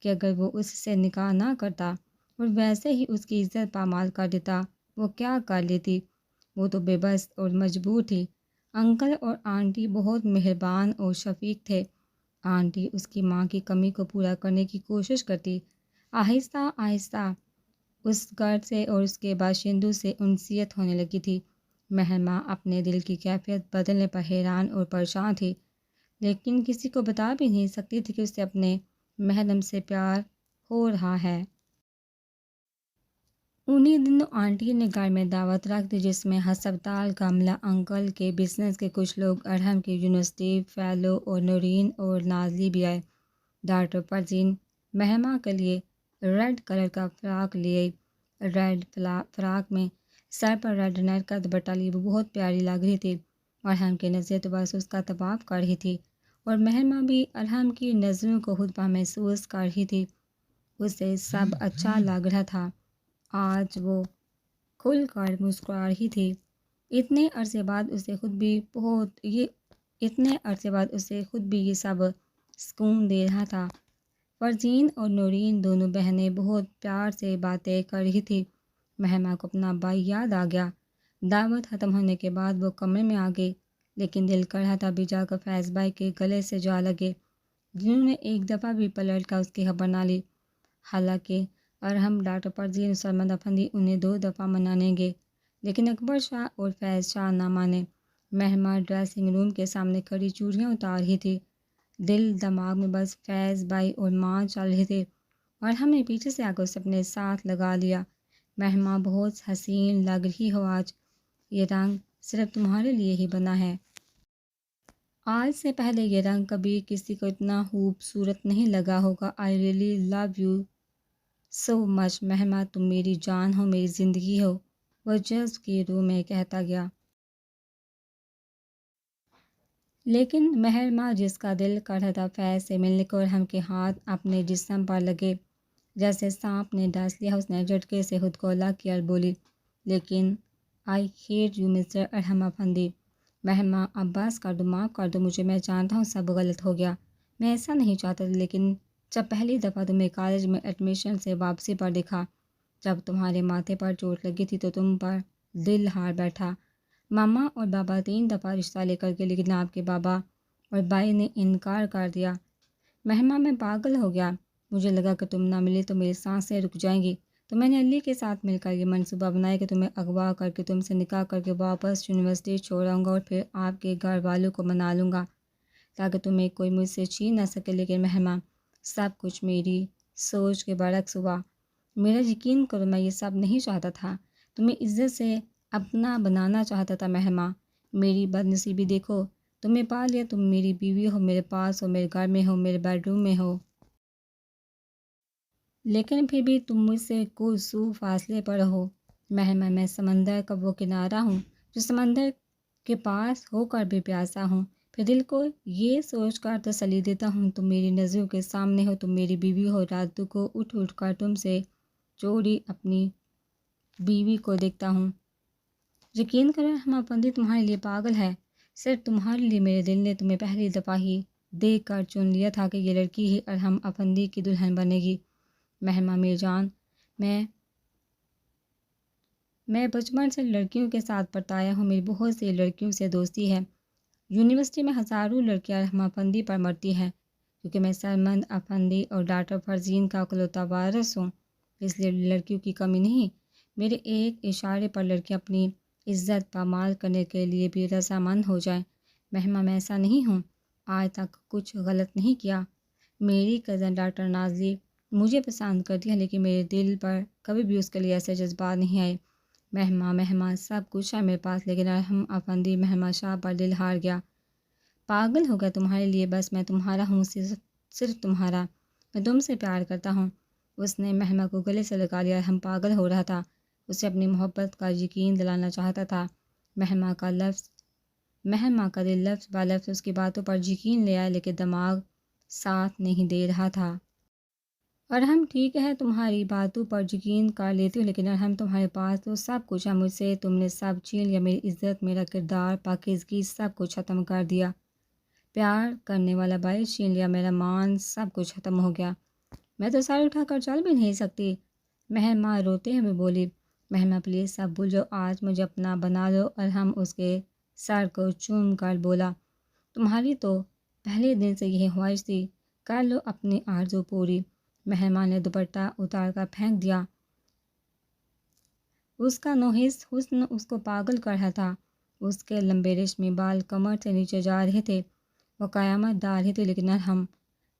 کہ اگر وہ اس سے نکاح نہ کرتا اور ویسے ہی اس کی عزت پامال کر دیتا، وہ کیا کر لیتی؟ وہ تو بے بس اور مجبور تھی۔ انکل اور آنٹی بہت مہربان اور شفیق تھے۔ آنٹی اس کی ماں کی کمی کو پورا کرنے کی کوشش کرتی۔ آہستہ آہستہ اس گھر سے اور اس کے باشندوں سے انسیت ہونے لگی تھی۔ مہرماں اپنے دل کی کیفیت بدلنے پر حیران اور پریشان تھی، لیکن کسی کو بتا بھی نہیں سکتی تھی کہ اسے اپنے محرم سے پیار ہو رہا ہے۔ انہی دنوں آنٹی نے گھر میں دعوت رکھ دی جس میں ہسپتال کا عملہ، انکل کے بزنس کے کچھ لوگ، ارحم کے یونیورسٹی فیلو اور نورین اور نازلی بھی آئے۔ ڈاکٹر فرزین مہرماں کے لیے ریڈ کلر کا فراق لے آئی۔ ریڈ فراق میں سر پر ریڈ نیٹ کا دوپٹہ لی، وہ بہت پیاری لگ رہی تھی۔ ارحم کی نظریں تو بس اس کا طواف کر رہی تھی اور مہرماں بھی ارحم کی نظروں کو خود پا محسوس کر رہی تھی۔ اسے سب اچھا لگ رہا تھا۔ آج وہ کھل کر مسکرا رہی تھی۔ اتنے عرصے بعد اسے خود بھی یہ سب سکون دے رہا تھا۔ فرزین اور نورین دونوں بہنیں بہت پیار سے باتیں کر رہی تھی۔ مہرماں کو اپنا بھائی یاد آ گیا۔ دعوت ختم ہونے کے بعد وہ کمرے میں آ گئی، لیکن دل کر رہا تھا بھی جا کر فیض بھائی کے گلے سے جا لگے، جنہوں نے ایک دفعہ بھی پلٹ کر اس کی خبر نہ لی۔ حالانکہ ارحم، ڈاکٹر فرزین اور سرمد افندی انہیں 2 دفعہ منانے گے، لیکن اکبر شاہ اور فیض شاہ نہ مانے۔ مہرماں ڈریسنگ روم کے سامنے کھڑی چوڑیاں اتار رہی تھی۔ دل دماغ میں بس فیض بھائی اور ماں چل رہے تھے۔ ارحم نے پیچھے سے آ کر اسے اپنے ساتھ لگا لیا۔ مہرماں، بہت حسین لگ رہی ہو آج، یہ رنگ صرف تمہارے لیے ہی بنا ہے۔ آج سے پہلے یہ رنگ کبھی کسی کو اتنا خوبصورت نہیں لگا ہوگا۔ I really love you so much مہرماں، تم میری جان ہو، میری زندگی ہو، وہ جذب کی روح میں کہتا گیا۔ لیکن مہرماں، جس کا دل کر رہا تھا فیض سے ملنے کو، ارحم کے ہاتھ اپنے جسم پر لگے جیسے سانپ نے ڈس لیا، اس نے جھٹکے سے خود کو الگ کیا اور بولی، لیکن I hate you مسٹر ارحم افندی۔ مہرماں، اب بس کر دو، معاف کر دو مجھے، میں جانتا ہوں سب غلط ہو گیا، میں ایسا نہیں چاہتا، لیکن جب پہلی دفعہ تمہیں کالج میں ایڈمیشن سے واپسی پر دیکھا جب تمہارے ماتھے پر چوٹ لگی تھی تو تم پر دل ہار بیٹھا۔ ماما اور بابا 3 دفعہ رشتہ لے کر کے، لیکن آپ کے بابا اور بھائی نے انکار کر دیا۔ مہما میں پاگل ہو گیا، مجھے لگا کہ تم نہ ملے تو میری سانسیں رک جائیں گی، تو میں نے علی کے ساتھ مل کر یہ منصوبہ بنایا کہ تمہیں اغوا کر کے تم سے نکاح کر کے واپس یونیورسٹی چھوڑاؤں گا اور پھر آپ کے گھر والوں کو منا لوں گا تاکہ تمہیں کوئی مجھ سے چھین نہ سکے۔ لیکن مہما، سب کچھ میری سوچ کے برعکس ہوا۔ میرا یقین کرو، میں یہ سب نہیں چاہتا تھا، تمہیں عزت سے اپنا بنانا چاہتا تھا مہما۔ میری بد نصیبی دیکھو، تمہیں پا لیا، تم میری بیوی ہو، میرے پاس ہو، میرے گھر میں ہو، میرے بیڈ روم میں ہو، لیکن پھر بھی تم مجھ سے کچھ سو فاصلے پر ہو۔ مہما، میں سمندر کا وہ کنارہ ہوں جو سمندر کے پاس ہو کر بھی پیاسا ہوں، پھر دل کو یہ سوچ کر تسلی دیتا ہوں تم میری نظروں کے سامنے ہو، تم میری بیوی ہو۔ راتوں کو اٹھ اٹھ کر تم سے چوری اپنی بیوی کو دیکھتا ہوں۔ یقین کرو، ہم پندی تمہارے لیے پاگل ہے، صرف تمہارے لیے میرے دل نے تمہیں پہلی دفعہ ہی دیکھ کر چن لیا تھا کہ یہ لڑکی ہی ارحم افندی کی دلہن بنے گی۔ مہما میری جان، میں بچپن سے لڑکیوں کے ساتھ پرتایا ہوں، میری بہت سی لڑکیوں سے دوستی ہے۔ یونیورسٹی میں ہزاروں لڑکیاں ارحم افندی پر مرتی ہیں، کیونکہ میں سرمند افندی اور ڈاکٹر فرزین کا اکلوتا وارث ہوں، اس لیے لڑکیوں کی کمی نہیں۔ میرے ایک اشارے پر لڑکیاں اپنی عزت پامال کرنے کے لیے بھی رضامند ہو جائیں۔ مہما، میں ایسا نہیں ہوں، آج تک کچھ غلط نہیں کیا۔ میری کزن ڈاکٹر نازلی مجھے پسند کرتی ہے، لیکن میرے دل پر کبھی بھی اس کے لیے ایسے جذبات نہیں آئے۔ مہما، سب کچھ ہے میرے پاس، لیکن ارحم افندی مہما شاہ پر دل ہار گیا، پاگل ہو گیا تمہارے لیے، بس میں تمہارا ہوں، صرف تمہارا، میں تم سے پیار کرتا ہوں۔ اس نے مہما کو گلے سے لگا لیا، ارحم پاگل ہو رہا تھا، اسے اپنی محبت کا یقین دلانا چاہتا تھا۔ مہما کا دل لفظ بہ لفظ اس کی باتوں پر یقین لے آیا، لیکن دماغ ساتھ نہیں دے رہا تھا۔ ارحم، ٹھیک ہے، تمہاری باتوں پر یقین کر لیتی ہوں، لیکن ارحم تمہارے پاس تو سب کچھ ہے، مجھ سے تم نے سب چھین لیا، میری عزت، میرا کردار، پاکیزگی، سب کچھ ختم کر دیا، پیار کرنے والا باعث چھین لیا، میرا مان، سب کچھ ختم ہو گیا، میں تو سر اٹھا کر چل بھی نہیں سکتی۔ مہما روتے ہوئے بولی۔ مہما، پلیز سب بھول جاؤ، آج مجھے اپنا بنا لو۔ ارحم اس کے سر کو چوم کر بولا، تمہاری تو پہلے دن سے یہی خواہش تھی، کر لو اپنی آرزو پوری۔ مہما نے دوپٹہ اتار کر پھینک دیا، اس کا نوحس حسن اس کو پاگل کر رہا تھا، اس کے لمبے ریشمی بال کمر سے نیچے جا رہے تھے، وہ قیامت ڈال رہی تھی، لیکن ارحم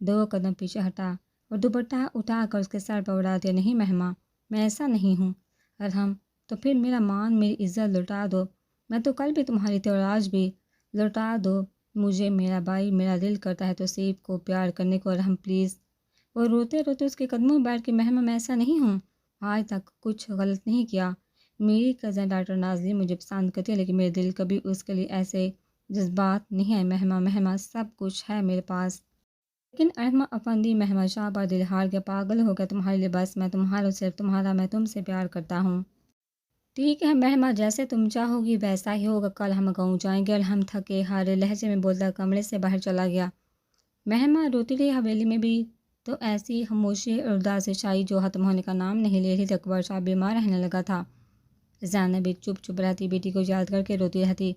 2 قدم پیچھے ہٹا اور دوپٹہ اٹھا کر اس کے سر پر اڑا دیا۔ نہیں مہما، میں ایسا نہیں ہوں۔ ارحم، تو پھر میرا مان، میری عزت لوٹا دو، میں تو کل بھی تمہاری تھی اور آج بھی، لوٹا دو مجھے میرا بھائی، میرا دل کرتا ہے توصیف کو پیار کرنے کو، ارحم پلیز۔ وہ روتے روتے اس کے قدموں میں بیٹھ کے، مہما، میں ایسا نہیں ہوں، آج تک کچھ غلط نہیں کیا، میری کزن ڈاکٹر نازلی مجھے پسند کرتی ہے، لیکن میرے دل کبھی اس کے لیے ایسے جذبات نہیں ہیں۔ مہما، سب کچھ ہے میرے پاس، لیکن ارحم افندی مہما شاہ پر دل ہار گیا، پاگل ہو گیا تمہارے لیے، بس میں تمہارا، صرف تمہارا، میں تم سے پیار کرتا ہوں۔ ٹھیک ہے مہما، جیسے تم چاہو گی ویسا ہی ہوگا، کل ہم گاؤں جائیں گے۔ ارحم تھکے ہارے لہجے میں بولتا کمرے سے باہر چلا گیا۔ مہما روتی رہی، حویلی میں بھی تو ایسی خاموشی اور اداسی چھائی جو ختم ہونے کا نام نہیں لے رہی تھی۔ اکبر شاہ بیمار رہنے لگا تھا، زینب بھی چپ رہتی، بیٹی کو یاد کر کے روتی رہتی۔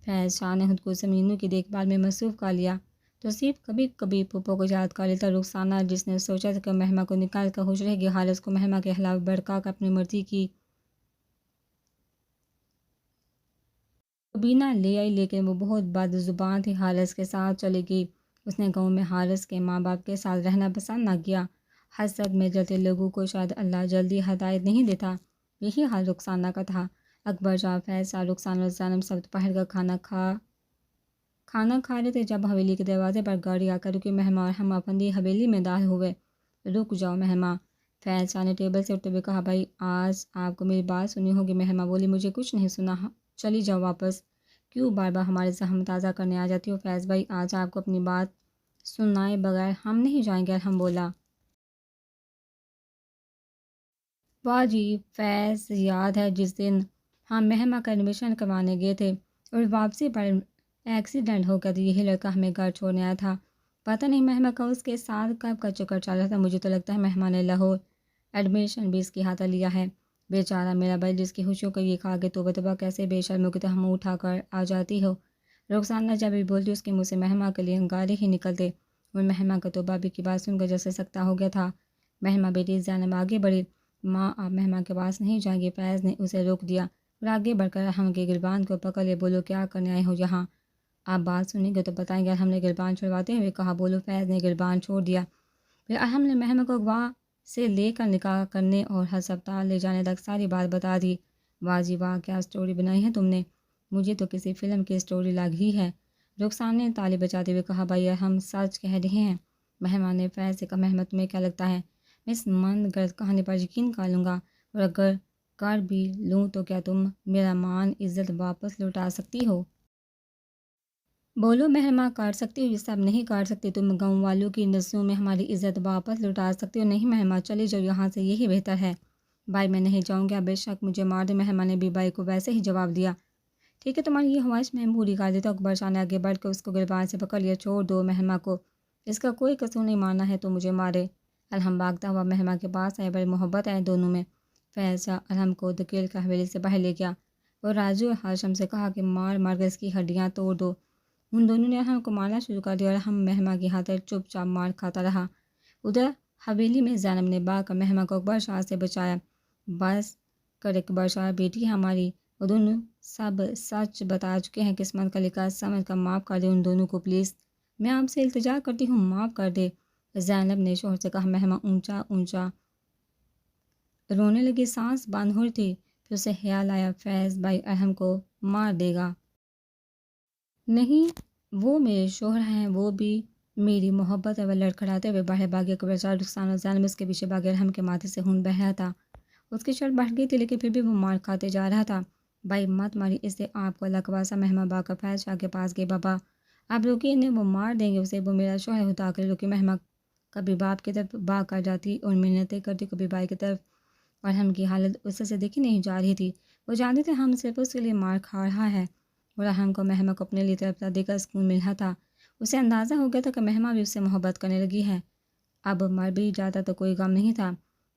فیض شاہ نے خود کو زمینوں کی دیکھ بھال میں مصروف کر لیا، تو صرف کبھی کبھی پھوپھو کو یاد کر لیتا۔ رخسانہ، جس نے سوچا تھا کہ مہما کو نکال کر خوش رہے گی، حالس کو مہما کے خلاف بھڑکا کر اپنی مرضی کی کابینہ لے آئی، لیکن وہ بہت بد زبان تھی، حارث کے ساتھ چلے گئی۔ اس نے گاؤں میں حارث کے ماں باپ کے ساتھ رہنا پسند نہ کیا، حسد میں جلتے لوگوں کو شاید اللہ جلدی ہدایت نہیں دیتا، یہی حال رخسانہ کا تھا۔ اکبر شاہ، فیض شاہ، رخسانہ اور زینب سب دوپہر کا کھانا کھا رہے تھے جب حویلی کے دروازے پر گاڑی آ کر رکی۔ مہما اور ارحم افندی حویلی میں داخل ہوئے۔ رک جاؤ مہما، فیض شاہ نے ٹیبل سے اٹھتے ہوئے کہا، بھائی آج آپ کو میری بات سنی ہوگی۔ مہما بولی، مجھے کچھ نہیں سنا، چلی جاؤ واپس، کیوں بار بار ہمارے زخم تازہ کرنے آ جاتی ہو؟ فیض بھائی، آج آپ کو اپنی بات سنائے بغیر ہم نہیں جائیں گے۔ ارحم بولا، واہ جی فیض، یاد ہے جس دن ہم مہما کا ایڈمیشن کروانے گئے تھے اور واپسی پر ایکسیڈنٹ ہو گیا تھا، یہی لڑکا ہمیں گھر چھوڑنے آیا تھا، پتہ نہیں مہما کا اس کے ساتھ کب کا چکر چل رہا تھا، مجھے تو لگتا ہے مہما نے لاہور ایڈمیشن بھی اس کے ہاتھ لیا ہے۔ بیچارہ میرا بھائی جس کی خوشیوں کو یہ کھا کے تو بتبا کیسے بے شرموں کی طرح منہ اٹھا کر آ جاتی ہو۔ رخسانہ جب بھی بولتی اس کے منہ سے مہما کے لیے گالے ہی نکلتے، اور مہما کا تو بابی کی بات سن کر جیسے سکتا ہو گیا تھا۔ مہما بیٹی زینب آگے بڑھی۔ ماں آپ مہما کے پاس نہیں جائیں گے، فیض نے اسے روک دیا اور آگے بڑھ کر ارحم کے گربان کو پکڑ لے۔ بولو کیا کرنے آئے ہو یہاں؟ آپ بات سنیں گے تو بتائیں گے۔ ارحم نے گربان چھڑواتے ہوئے کہا۔ بولو فیض نے گربان چھوڑ دیا۔ پھر ارحم نے مہما کو اغوا سے لے کر نکاح کرنے اور ہسپتال لے جانے تک ساری بات بتا دی۔ واہ جی واہ، کیا اسٹوری بنائی ہے تم نے، مجھے تو کسی فلم کی اسٹوری لگ رہی ہے۔ رخسانہ نے تالی بجاتے ہوئے کہا۔ بھائی ارحم سچ کہہ رہے ہیں۔ مہما نے فیض سے کہا۔ مہما تمہیں کیا لگتا ہے میں اس من گڑت کہانی پر یقین کر لوں گا؟ اور اگر کر بھی لوں تو کیا تم میرا مان عزت واپس لوٹا سکتی ہو؟ بولو مہما، کر سکتی ہو؟ یہ سب نہیں کر سکتی۔ تم گاؤں والوں کی نظروں میں ہماری عزت واپس لوٹا سکتی ہو؟ نہیں مہما، چلی جاؤ یہاں سے، یہی بہتر ہے۔ بھائی میں نہیں جاؤں گا، بے شک مجھے مار دے۔ مہما نے بھی بھائی کو ویسے ہی جواب دیا۔ ٹھیک ہے، تمہاری یہ خواہش میں پوری کر دیتا ہوں۔ اکبر شاہ نے آگے بڑھ کر اس کو گربان سے پکڑ لیا۔ چھوڑ دو مہما کو، اس کا کوئی قصور نہیں، مارنا ہے تو مجھے مارے۔ ارحم بھاگتا ہوا مہما کے پاس آئے، بڑی محبت ہے دونوں میں۔ فیض شاہ ارحم کو دھکیل کر حویلی سے باہر لے گیا اور راجو اور ہاشم سے کہا کہ مار مار کر اس کی ہڈیاں توڑ دو۔ ان دونوں نے ارحم کو مارنا شروع کر دیا اور ارحم مہما کی ہاتھ چپ چاپ مار کھاتا رہا۔ ادھر حویلی میں زینب نے بھاگ کر مہما کو اکبر شاہ سے بچایا۔ بس کر اکبر شاہ، بیٹی ہے ہماری، وہ دونوں سب سچ بتا چکے ہیں، قسمت کا لکھا سمجھ کر معاف کر دے ان دونوں کو پلیز، میں آپ سے التجا کرتی ہوں، معاف کر دے۔ زینب نے شوہر سے کہا۔ مہما اونچا اونچا رونے لگی، سانس بند ہو رہی تھی۔ پھر اسے خیال آیا فیض بھائی ارحم کو مار دے گا۔ نہیں، وہ میرے شوہر ہیں، وہ بھی میری محبت ہے۔ وہ لڑکھڑاتے ہوئے باہر بھاگے۔ اکبر شاہ، رخسانہ اور زینب اس کے پیچھے بھاگے۔ ارحم کے ماتھے سے خون بہہ رہا تھا، اس کی شرٹ بڑھ گئی تھی لیکن پھر بھی وہ مار کھاتے جا رہا تھا۔ بھائی مت ماری اسے، آپ کو اللہ کا واسطہ۔ مہما بھاگ کر فیض شاہ کے پاس گئی۔ بابا آپ روکیے انہیں، وہ مار دیں گے اسے، وہ میرا شوہر ہے، ہوتا کر روکی۔ مہما کبھی باپ کی طرف بھاگ کر جاتی اور منتیں کرتی، کبھی بھائی کی طرف۔ ارحم کی حالت اس سے دیکھی نہیں جا رہی تھی، وہ جانتے تھے ہم صرف اس کے لیے مار کھا رہا ہے اور ارحم کو مہما کو اپنے لیے طرف دے کر سکون مل رہا تھا۔ اسے اندازہ ہو گیا تھا کہ مہما بھی اس سے محبت کرنے لگی ہے۔ اب مر بھی جاتا تو کوئی غم نہیں تھا،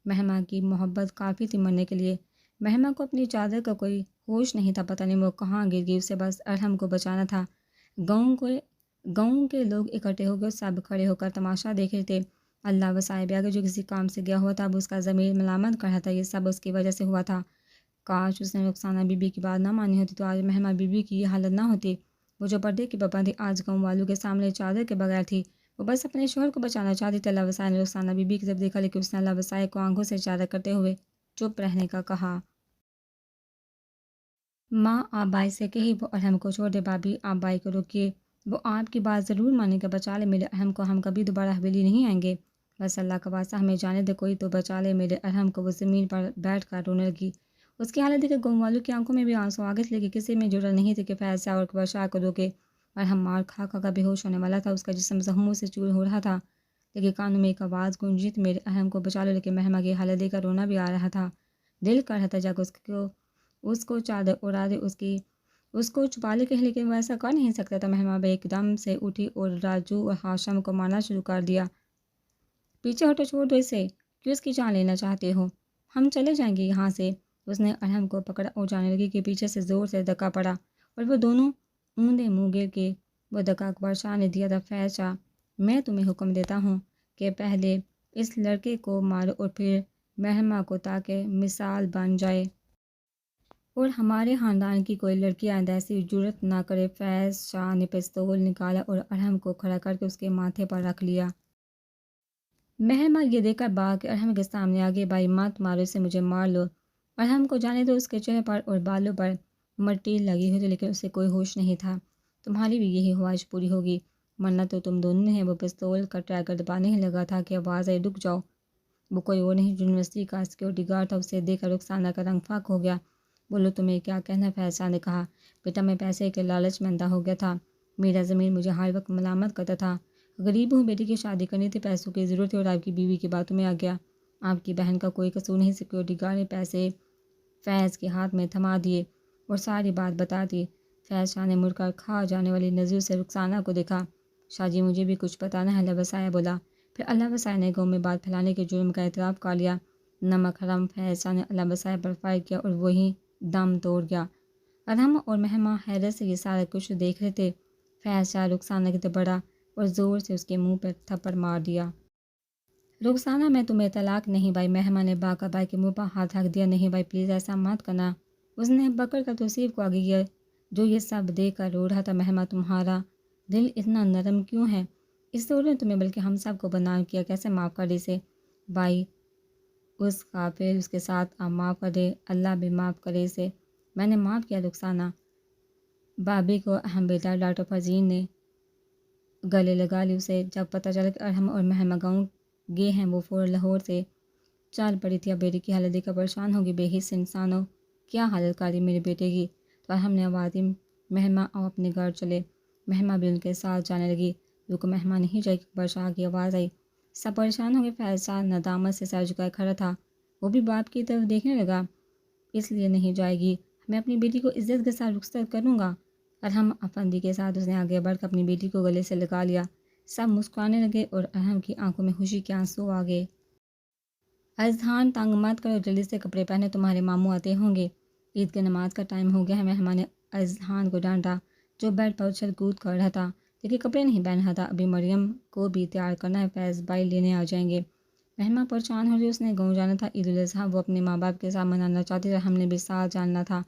مہما کی محبت کافی تھی مرنے کے لیے۔ مہما کو اپنی چادر کا کوئی ہوش نہیں تھا، پتہ نہیں وہ کہاں گر گئی، اسے بس ارحم کو بچانا تھا۔ گاؤں کے لوگ اکٹھے ہو گئے، سب کھڑے ہو کر تماشا دیکھ رہے تھے۔ اللہ وسائے بیاگے جو کسی کام سے گیا ہوا تھا، اب اس کا ضمیر ملامت کر رہا تھا، یہ سب اس کی وجہ سے ہوا تھا۔ کاش اس نے رخسانہ بی بی کی بات نہ مانی ہوتی تو آج مہما بی بی کی یہ حالت نہ ہوتی۔ وہ جو پردے کی پابندی آج گاؤں والوں کے سامنے چادر کے بغیر تھی، وہ بس اپنے شوہر کو بچانا چاہتی تھی۔ اللہ وسائے نے رخسانہ بی بی کی طرف دیکھا لیکن اس نے اللہ وسائے کو آنکھوں سے اشارہ کرتے ہوئے چپ رہنے کا کہا۔ ماں آپ بھائی سے کہی وہ ارحم کو چھوڑ دے۔ بھابھی آپ بھائی کو روکیے، وہ آپ کی بات ضرور مانے گا، بچا لے میرے ارحم کو، ہم کبھی دوبارہ حویلی نہیں آئیں گے، بس اللہ کا واسطہ ہمیں جانے دے، کوئی تو بچا لے میرے ارحم کو۔ وہ زمین پر بیٹھ کر رونے لگی، اس کی حالت دیکھ کر گاؤں والوں کی آنکھوں میں بھی آنسو آ گئے تھے لیکن کسی میں جرأت نہیں تھی کہ فیض شاہ اور اکبر شاہ کو روکے۔ ارحم مار کھا کر بے ہوش ہونے والا تھا، اس کا جسم زخموں سے چور ہو رہا تھا لیکن کانوں میں ایک آواز گونجی تھی، میرے ارحم کو بچا لو۔ لیکن مہما کی حالت دیکھ کر رونا بھی آ رہا تھا، دل کر رہا تھا جا کر اس کو چادر اڑا دے، اس کو چھپا لے کہیں، لیکن وہ ایسا کر نہیں سکتا تھا۔ مہما ایک دم سے اٹھی اور راجو اور ہاشم کو مارنا شروع کر دیا۔ پیچھے ہٹو، چھوڑ دو اسے، کیوں اس کی جان لینا چاہتے ہو، ہم چلے جائیں گے یہاں سے۔ اس نے ارحم کو پکڑا اور جانے لگی کہ پیچھے سے زور سے دھکا پڑا اور وہ دونوں اوندے منہ گر کے۔ وہ دھکا اکبر شاہ نے دیا تھا۔ فیض شاہ، میں تمہیں حکم دیتا ہوں کہ پہلے اس لڑکے کو مارو اور پھر مہما کو، تاکہ مثال بن جائے اور ہمارے خاندان کی کوئی لڑکی آئندہ ایسی جرأت نہ کرے۔ فیض شاہ نے پستول نکالا اور ارحم کو کھڑا کر کے اس کے ماتھے پر رکھ لیا۔ مہما یہ دیکھ کر بھاگ کے ارحم کے سامنے آ گئی۔ بھائی مت مارو اسے، مجھے مار لو، ارحم کو جانے دو۔ اس کے چہرے پر اور بالوں پر مٹی لگی ہوئی تھی لیکن اسے کوئی ہوش نہیں تھا۔ تمہاری بھی یہی خواہش پوری ہوگی، مرنا تو تم دونوں نے ہے۔ وہ پستول کا ٹریگر دبانے ہی لگا تھا کہ آواز آئی، رک جاؤ۔ وہ کوئی اور نہیں، یونیورسٹی کا سیکورٹی گارڈ تھا۔ اسے دیکھ کر رخسانہ کا رنگ فاق ہو گیا۔ بولو تمہیں کیا کہنا ہے؟ فیض شاہ نے کہا۔ بیٹا میں پیسے کے لالچ میں اندھا ہو گیا تھا، میرا ضمیر مجھے ہر وقت ملامت کرتا تھا، غریب ہوں، بیٹی کی شادی کرنی تھی، پیسوں کی ضرورت تھی اور آپ کی بیوی کی باتوں میں آ گیا۔ آپ کی بہن کا کوئی قصور نہیں۔ سیکورٹی گارڈ نے پیسے فیض کے ہاتھ میں تھما دیے اور ساری بات بتا دی۔ فیض شاہ نے مڑ کر کھا جانے والی نظروں سے رخسانہ کو دیکھا۔ شاہ جی مجھے بھی کچھ پتہ نہ ہے، اللہ وسائے بولا۔ پھر اللہ وسائے نے گاؤں میں بات پھیلانے کے جرم کا اعتراف کر لیا۔ نمک حرام فیض شاہ نے اللہ بسائے پر فائر کیا اور وہی دم توڑ گیا۔ ارحم اور مہما حیرت سے یہ سارا کچھ دیکھ رہے تھے۔ فیض شاہ رخسانہ کی طرف بڑھا اور زور سے اس کے منہ پر تھپڑ مار دیا۔ رخسانہ میں تمہیں طلاق نہیں بھائی۔ مہما نے باقا بھائی کے منہ پر ہاتھ رکھ دیا۔ نہیں بھائی پلیز ایسا مت کرنا۔ اس نے پکڑ کر توصیف کو آگے کیا جو یہ سب دیکھ کر رو رہا تھا۔ مہما تمہارا دل اتنا نرم کیوں ہے؟ اس سے نے تمہیں بلکہ ہم سب کو بدنام کیا، کیسے معاف کر دے اسے؟ بھائی اس کافر اس کے ساتھ آپ معاف کر دے، اللہ بھی معاف کرے اسے۔ میں نے معاف کیا رخسانہ۔ بابی کو اہم بیٹا ڈاکٹر فرزین نے گلے لگا لی اسے۔ جب پتہ چلا کہ ارحم اور مہما گاؤں گئے ہیں وہ فوراً لاہور سے چال پڑی تھی۔ اب بیٹی کی حالت دیکھ کر پریشان ہوگی۔ بے حص انسانوں کیا حالت کاری میرے بیٹے کی۔ تو ارحم نے آواز دی مہما آؤ اپنے گھر چلے۔ مہما بھی ان کے ساتھ جانے لگی۔ رکو مہما نہیں جائے گی، برشا کی آواز آئی۔ سب پریشان ہو گئے۔ فیض شاہ ندامت سے سر جھکائے کھڑا تھا۔ وہ بھی باپ کی طرف دیکھنے لگا۔ اس لیے نہیں جائے گی، میں اپنی بیٹی کو عزت کے ساتھ رخصت کروں گا۔ ارحم افندی کے ساتھ اس نے آگے بڑھ کر اپنی بیٹی کو گلے سے لگا لیا۔ سب مسکرانے لگے اور ارحم کی آنکھوں میں خوشی کے آنسو آ گئے۔ اذہان تنگ مت کرو، جلدی سے کپڑے پہنے، تمہارے ماموں آتے ہوں گے۔ عید کی نماز کا ٹائم ہو گیا ہے۔ مہمان نے اذہان کو ڈانٹا جو بیڈ پر اچھل کود کر رہا تھا لیکن کپڑے نہیں پہن رہا تھا۔ ابھی مریم کو بھی تیار کرنا ہے، فیض بھائی لینے آ جائیں گے۔ مہما پریشان ہو رہی، اس نے گاؤں جانا تھا۔ عید الاضحیٰ وہ اپنے ماں باپ کے ساتھ منانا چاہتی تھی، ہم نے بھی ساتھ جاننا تھا۔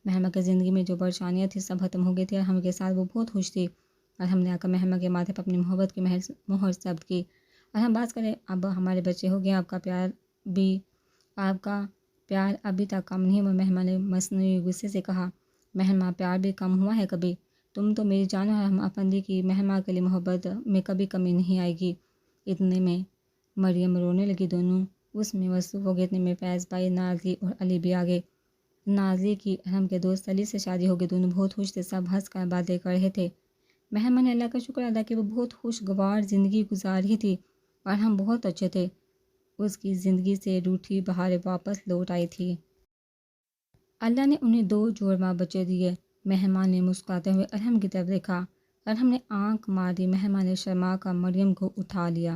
مہما کی زندگی میں جو پریشانیاں تھیں سب ختم ہو گئی تھی اور ہم کے ساتھ وہ بہت خوش تھی۔ اور ہم نے آ کر مہما کے ماتھے پر اپنی محبت کی مہر ثبت کی۔ اور ہم بات کریں، اب ہمارے بچے ہو گئے، آپ کا پیار ابھی تک کم نہیں ہوا۔ مہما نے مصنوعی غصے سے کہا۔ مہما پیار بھی کم ہوا ہے کبھی؟ تم تو میری جان ہو، ہم افندی کی مہما کے لیے محبت میں کبھی کمی نہیں آئے گی۔ اتنے میں مریم رونے لگی، دونوں اس میں مصروف ہو گئے۔ اتنے میں فیض بھائی، نازلی اور علی بھی آ گئے۔ نازلی کی ارحم کے دوست علی سے شادی ہو گئی، دونوں بہت خوش تھے، سب ہنس کر باتیں کر رہے تھے۔ مہما نے اللہ کا شکر ادا کہ وہ بہت خوشگوار زندگی گزار رہی تھی اور ہم بہت اچھے تھے۔ اس کی زندگی سے روٹھی بہاریں واپس لوٹ آئی تھی۔ اللہ نے انہیں 2 جوڑواں بچے دیے۔ مہما نے مسکراتے ہوئے ارحم کی طرف دیکھا۔ ارحم نے آنکھ مار دی۔ مہما نے شرما کر مریم کو اٹھا لیا۔